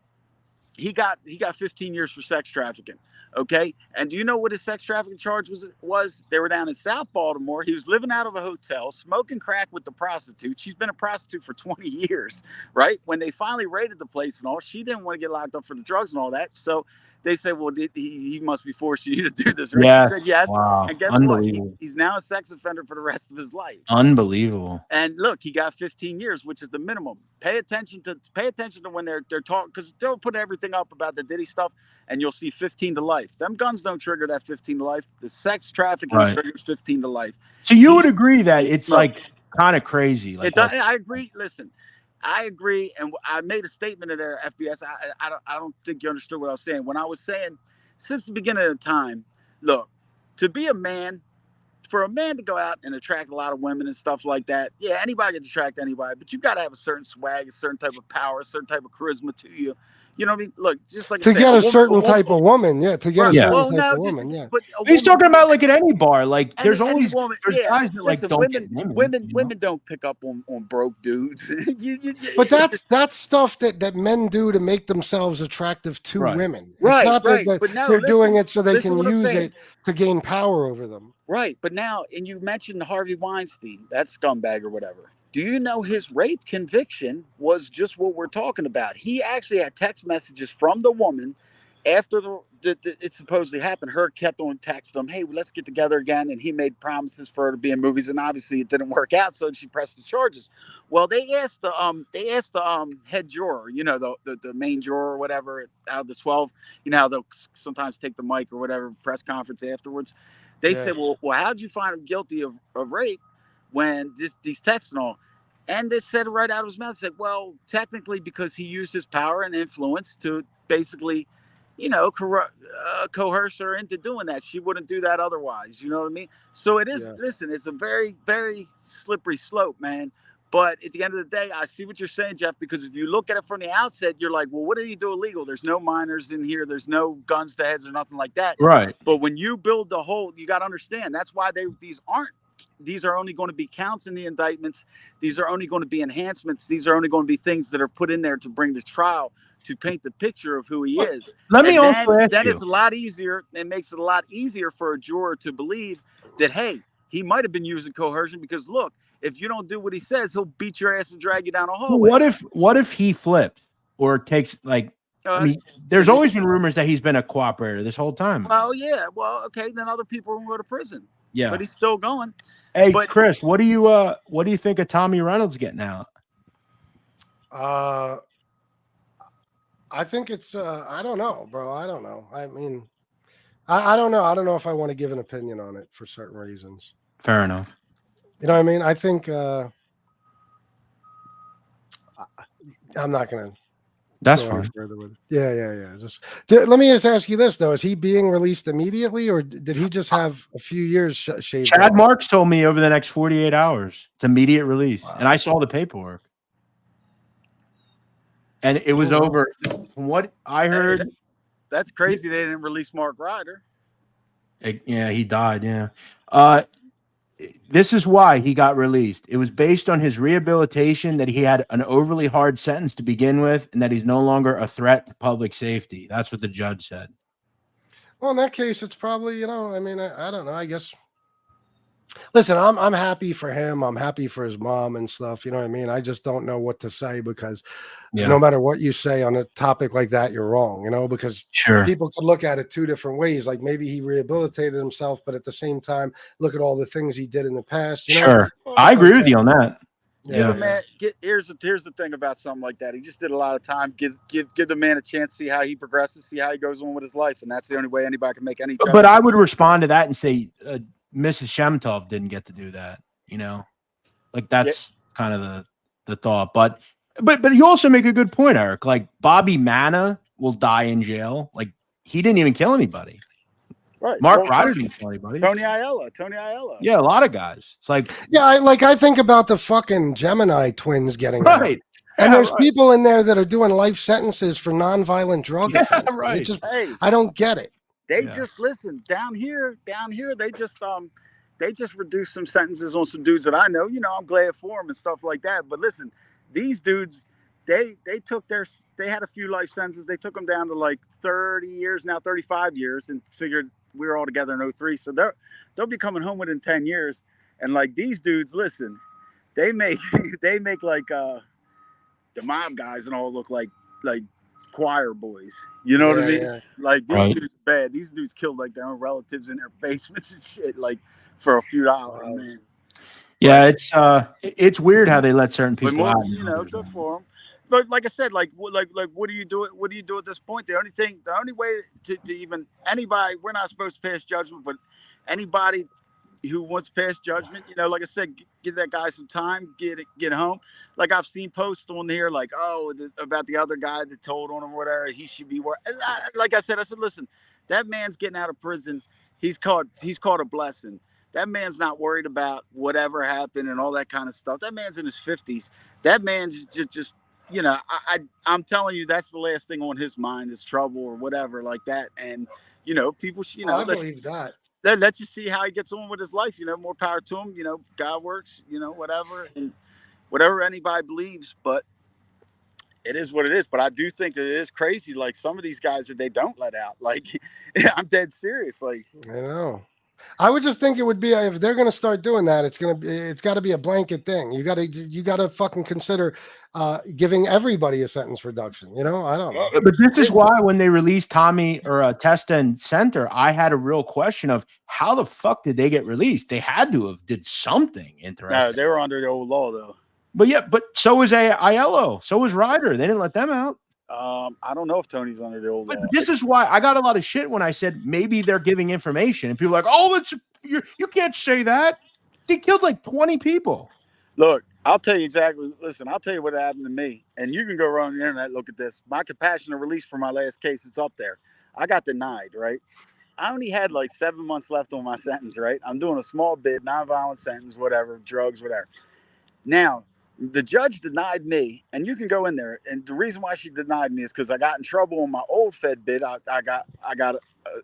he got 15 years for sex trafficking. Okay, and do you know what his sex trafficking charge was? They were down in South Baltimore. He was living out of a hotel, smoking crack with the prostitute. She's been a prostitute for 20 years, right? When they finally raided the place and all, she didn't want to get locked up for the drugs and all that. So they said, well, he must be forcing you to do this, right? Yeah. He said yes. Wow. And guess what? He's now a sex offender for the rest of his life. Unbelievable. And look, he got 15 years, which is the minimum. Pay attention to when they're talking, because they'll put everything up about the Diddy stuff, and you'll see 15 to life. Them guns don't trigger that 15 to life. The sex trafficking triggers 15 to life. So you would agree that it's like kind of crazy. Like I agree. Listen, I agree, and I made a statement in there, FBS. I don't think you understood what I was saying. When I was saying, since the beginning of the time, look, to be a man, for a man to go out and attract a lot of women and stuff like that, yeah, anybody can attract anybody, but you got to have a certain swag, a certain type of power, a certain type of charisma to you. You know what I mean? Look, just like to get a certain type of woman, yeah. To get a certain type of woman, yeah. But he's talking about like at any bar. Like there's always woman, there's guys that like don't women, get women don't pick up on broke dudes. But that's stuff that men do to make themselves attractive to women. It's not that But now, they're doing it so they can what I'm use saying. it to gain power over them. Right, but now, and you mentioned Harvey Weinstein, that scumbag or whatever. Do you know his rape conviction was just what we're talking about? He actually had text messages from the woman after it supposedly happened. Her kept on texting him, hey, let's get together again. And he made promises for her to be in movies, and obviously it didn't work out. So she pressed the charges. Well, they asked the head juror, you know, the main juror or whatever out of the 12. You know how they'll sometimes take the mic or whatever press conference afterwards. They said, well, how'd you find him guilty of rape when these texts and all? And they said it right out of his mouth. Said, well, technically, because he used his power and influence to basically, you know, coerce her into doing that. She wouldn't do that otherwise. You know what I mean? So it is. Yeah. Listen, it's a very, very slippery slope, man. But at the end of the day, I see what you're saying, Jeff, because if you look at it from the outset, you're like, well, what did he do illegal? There's no minors in here. There's no guns to heads or nothing like that. Right. But when you build the whole, you got to understand, that's why these are only going to be counts in the indictments. These are only going to be enhancements. These are only going to be things that are put in there to bring the trial, to paint the picture of who he is. Let me also ask then you. It's a lot easier. It makes it a lot easier for a juror to believe that, hey, he might have been using coercion, because look, if you don't do what he says, he'll beat your ass and drag you down a hallway. What if he flips or takes like? I mean, there's always been rumors that he's been a cooperator this whole time. Well, yeah. Well, okay, then other people will go to prison. Yeah, but he's still going. Hey, Chris, what do you think of Tommy Reynolds getting out? I think it's I don't know, bro. I don't know. I mean, I don't know. I don't know if I want to give an opinion on it for certain reasons. Fair enough. You know what I mean? I think I'm not gonna. That's fine. Further with it. Yeah. Let me just ask you this though: is he being released immediately, or did he just have a few years shaved? Chad Marks told me over the next 48 hours, it's immediate release, and I saw the paperwork, and it was over. From what I heard, that's crazy. They didn't release Mark Ryder. Yeah, he died. Yeah. This is why he got released. It was based on his rehabilitation, that he had an overly hard sentence to begin with, and that he's no longer a threat to public safety. That's what the judge said. Well, in that case, it's probably, you know, I mean, I don't know. I guess. Listen, I'm happy for him. I'm happy for his mom and stuff. You know what I mean? I just don't know what to say, because no matter what you say on a topic like that, you're wrong, you know, because people could look at it two different ways. Like maybe he rehabilitated himself, but at the same time, look at all the things he did in the past. You know? I agree with you on that. Yeah, man. Here's the thing about something like that. He just did a lot of time. Give the man a chance, see how he progresses, see how he goes on with his life, and that's the only way anybody can make any. But I would respond to that and say, Mrs. Shemtov didn't get to do that. You know, like that's kind of the thought. But you also make a good point, Eric. Like Bobby Manna will die in jail. Like he didn't even kill anybody. Right. Mark Ryder didn't kill anybody. Tony Aiello. Yeah, a lot of guys. It's like I think about the fucking Gemini twins getting out. And there's people in there that are doing life sentences for nonviolent drug offenses. Right. I don't get it. They just listen down here. They they just reduced some sentences on some dudes that I know. I'm glad for them and stuff like that. But listen, these dudes, they had a few life sentences. They took them down to like 30 years now, 35 years, and figured we were all together in 03. So they'll be coming home within 10 years. And like these dudes, listen, they make they make like the mob guys and all look like choir boys. You know what I mean? Yeah. Like these dudes are bad. These dudes killed like their own relatives in their basements and shit, like for a few dollars, man. Yeah, it's weird how they let certain But people more, out. good for them. But like I said, like what do you do? What do you do at this point? The only way to even anybody, we're not supposed to pass judgment, but anybody who wants to pass judgment, like I said, give that guy some time, get home. Like I've seen posts on here, like about the other guy that told on him or whatever, he should be where. Like I said, listen, that man's getting out of prison. He's caught a blessing. That man's not worried about whatever happened and all that kind of stuff. That man's in his 50s. That man's just I'm telling you, that's the last thing on his mind is trouble or whatever like that. And people, I believe that. Let you see how he gets on with his life. More power to him. God works. Whatever and whatever anybody believes. But it is what it is. But I do think that it is crazy. Like some of these guys that they don't let out. Like I'm dead serious. Like I know. I would just think it would be if they're going to start doing that, it's got to be a blanket thing. You got to fucking consider giving everybody a sentence reduction. I don't know. But this is why when they released Tommy or Testa and Center, I had a real question of how the fuck did they get released? They had to have did something interesting. No, they were under the old law though. But so was Aiello. So was Ryder. They didn't let them out. I don't know if Tony's under the old law. But this is why I got a lot of shit when I said maybe they're giving information, and people are like, "Oh, you can't say that." They killed like 20 people. Look, I'll tell you exactly. Listen, I'll tell you what happened to me, and you can go around the internet look at this. My compassionate release for my last case, it's up there. I got denied, right? I only had like 7 months left on my sentence, right? I'm doing a small bid, nonviolent sentence, whatever, drugs, whatever. Now, the judge denied me, and you can go in there. And the reason why she denied me is because I got in trouble on my old Fed bid. I got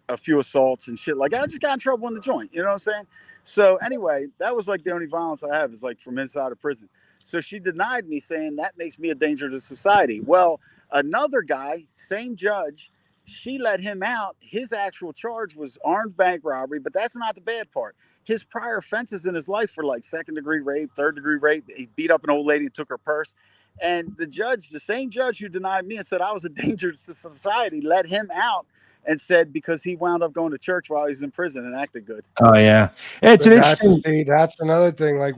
a few assaults and shit. Like I just got in trouble in the joint. You know what I'm saying? So anyway, that was like the only violence I have is like from inside of prison. So she denied me, saying that makes me a danger to society. Well, another guy, same judge, she let him out. His actual charge was armed bank robbery, but that's not the bad part. His prior offenses in his life were like second-degree rape, third-degree rape. He beat up an old lady and took her purse. And the same judge who denied me and said I was a danger to society, let him out and said because he wound up going to church while he was in prison and acted good. Oh, yeah. It's an interesting. That's another thing. Like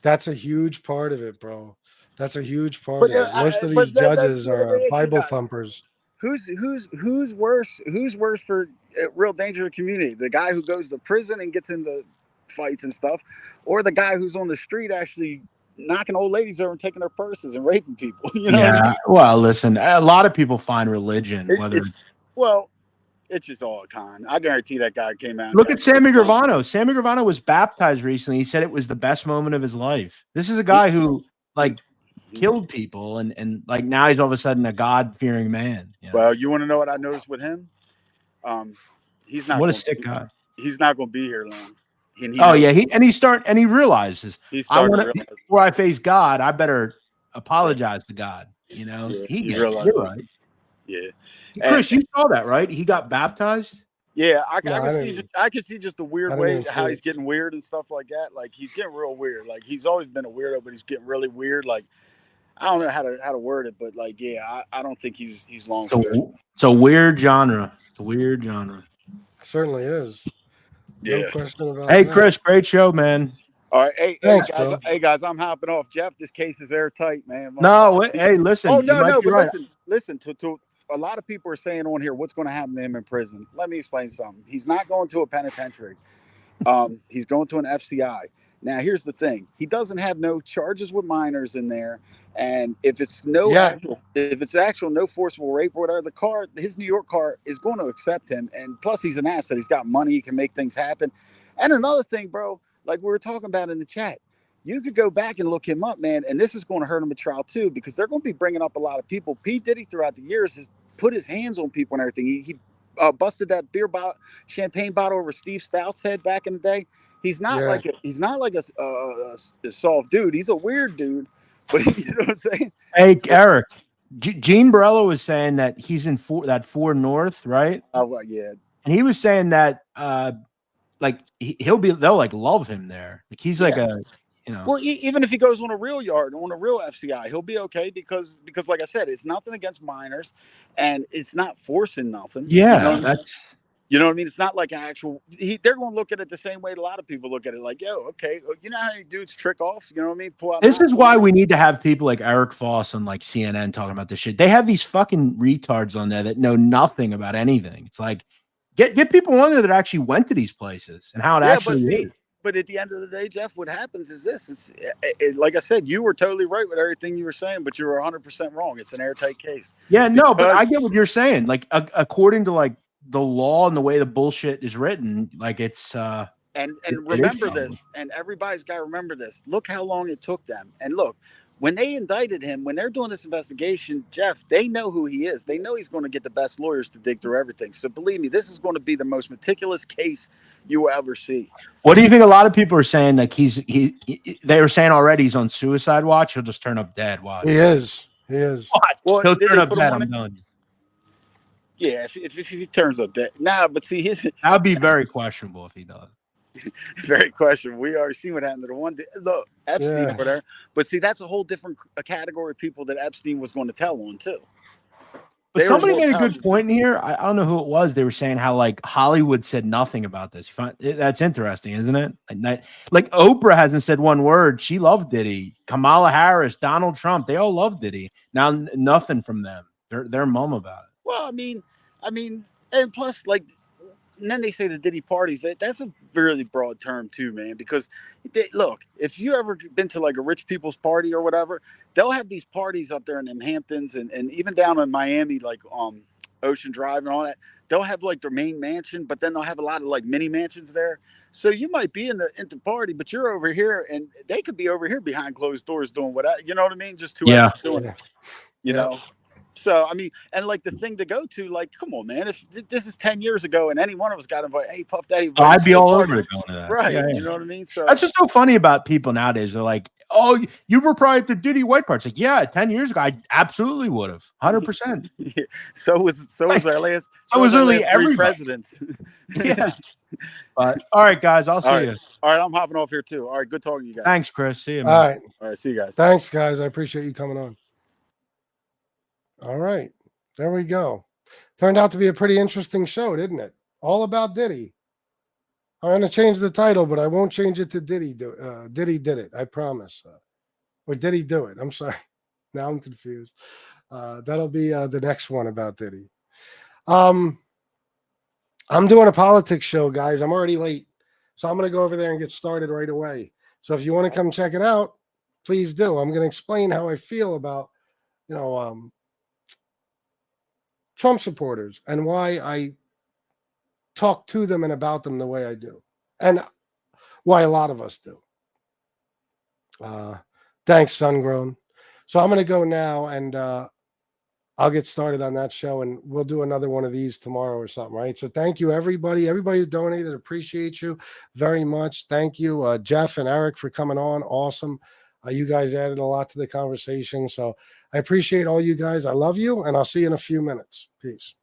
that's a huge part of it, bro. That's a huge part of it. Most of these judges are Bible thumpers. Who's worse? Who's worse for real danger to the community? The guy who goes to prison and gets into fights and stuff, or the guy who's on the street actually knocking old ladies over and taking their purses and raping people? You know? Yeah. Well, listen, a lot of people find religion, it's just all a con. I guarantee that guy came out. Look at Sammy Gravano. Sammy Gravano was baptized recently. He said it was the best moment of his life. This is a guy who like killed people and like now he's all of a sudden a God-fearing man. Well, you want to know what I noticed with him? He's not. What a sick guy. He's not going to be here long. He realizes before I face God, I better apologize to God. He gets it, right? Yeah. Chris, you saw that, right? He got baptized. Yeah, I can see just the weird way how he's getting weird and stuff like that. Like he's getting real weird. Like he's always been a weirdo, but he's getting really weird. Like I don't know how to word it, but like I don't think he's long. It's a weird genre. It's a weird genre. Certainly is. Yeah. No question about Hey, that. Chris, great show, man. All right, Thanks, hey guys, I'm hopping off. Jeff, this case is airtight, man. Hey, listen. Oh no, but right. listen. To a lot of people are saying on here, what's going to happen to him in prison? Let me explain something. He's not going to a penitentiary. He's going to an FCI. Now, here's the thing: he doesn't have no charges with minors in there, and if it's actual no forcible rape or whatever, his New York car is going to accept him, and plus he's an asset. He's got money. He can make things happen. And another thing, bro, like we were talking about in the chat, you could go back and look him up, man, and this is going to hurt him at trial too, because they're going to be bringing up a lot of people. P. Diddy throughout the years has put his hands on people and everything. He busted that champagne bottle over Steve Stout's head back in the day. He's not like a soft dude. He's a weird dude, but you know what I'm saying? Hey, Eric, Gene Barello was saying that he's in that 4 North, right? Oh, well, yeah. And he was saying that like they'll like love him there. Like he's like a, you know. Well, even if he goes on a real yard, on a real FCI, he'll be okay because like I said, it's nothing against minors, and it's not forcing nothing. Yeah, you know that's. You know what I mean? It's not like an actual. They're going to look at it the same way a lot of people look at it. Like, yo, okay, you know how many dudes trick off? You know what I mean? Pull out. This is why we need to have people like Eric Foss on like CNN talking about this shit. They have these fucking retards on there that know nothing about anything. It's like get people on there that actually went to these places and how it actually is. But at the end of the day, Jeff, what happens is this. It's like I said, you were totally right with everything you were saying, but you were 100% wrong. It's an airtight case. Yeah, no, but I get what you're saying. Like according to like the law and the way the bullshit is written, like it's and remember this, and everybody's got to remember this. Look how long it took them. And look, when they indicted him, when they're doing this investigation, Jeff, they know who he is. They know he's going to get the best lawyers to dig through everything. So believe me, this is going to be the most meticulous case you will ever see. What do you think? A lot of people are saying like they were saying already he's on suicide watch. He'll just turn up dead. Watch. He is. He is. Well, he'll turn up dead. I'm done. Yeah, if he turns up dead. Nah, but see, that would be very questionable if he does. Very questionable. We already seen what happened to the one. Look, Epstein over there. But see, that's a whole different category of people that Epstein was going to tell on too. But somebody made a good point in here. I don't know who it was. They were saying how like Hollywood said nothing about this. That's interesting, isn't it? Like Oprah hasn't said one word. She loved Diddy. Kamala Harris, Donald Trump, they all love Diddy. Now nothing from them. They're mum about it. Well, I mean, and plus, like, and then they say the Diddy parties. That's a really broad term too, man. Because look, if you ever been to like a rich people's party or whatever, they'll have these parties up there in them Hamptons and even down in Miami, like Ocean Drive and all that. They'll have like their main mansion, but then they'll have a lot of like mini mansions there. So you might be in the party, but you're over here, and they could be over here behind closed doors doing whatever. You know what I mean? Just whoever's doing it. You know. So, I mean, and like the thing to go to, like, come on, man. If this is 10 years ago and any one of us got invited, hey, Puff Daddy. I'd be all over it going to that. Right. Yeah, You know what I mean? So that's just so funny about people nowadays. They're like, oh, you were probably at the Diddy white parts. Like, yeah, 10 years ago, I absolutely would have. 100%. So was our last. So was only three presidents. Yeah. But all right, guys, I'll see you. All right, I'm hopping off here too. All right, good talking to you guys. Thanks, Chris. See you, man. All right, see you guys. Thanks, guys. I appreciate you coming on. All right. There we go. Turned out to be a pretty interesting show, didn't it? All about Diddy. I'm going to change the title, but I won't change it to Diddy. Diddy did it. I promise. Or did he do it? I'm sorry. Now I'm confused. That'll be the next one about Diddy. I'm doing a politics show, guys. I'm already late. So I'm going to go over there and get started right away. So if you want to come check it out, please do. I'm going to explain how I feel about, Trump supporters and why I talk to them and about them the way I do, and why a lot of us do. Thanks, Sungrown. So I'm going to go now, and I'll get started on that show, and we'll do another one of these tomorrow or something, right? So thank you, everybody who donated. Appreciate you very much. Thank you, Jeff and Eric, for coming on. Awesome. You guys added a lot to the conversation, so I appreciate all you guys. I love you, and I'll see you in a few minutes. Peace.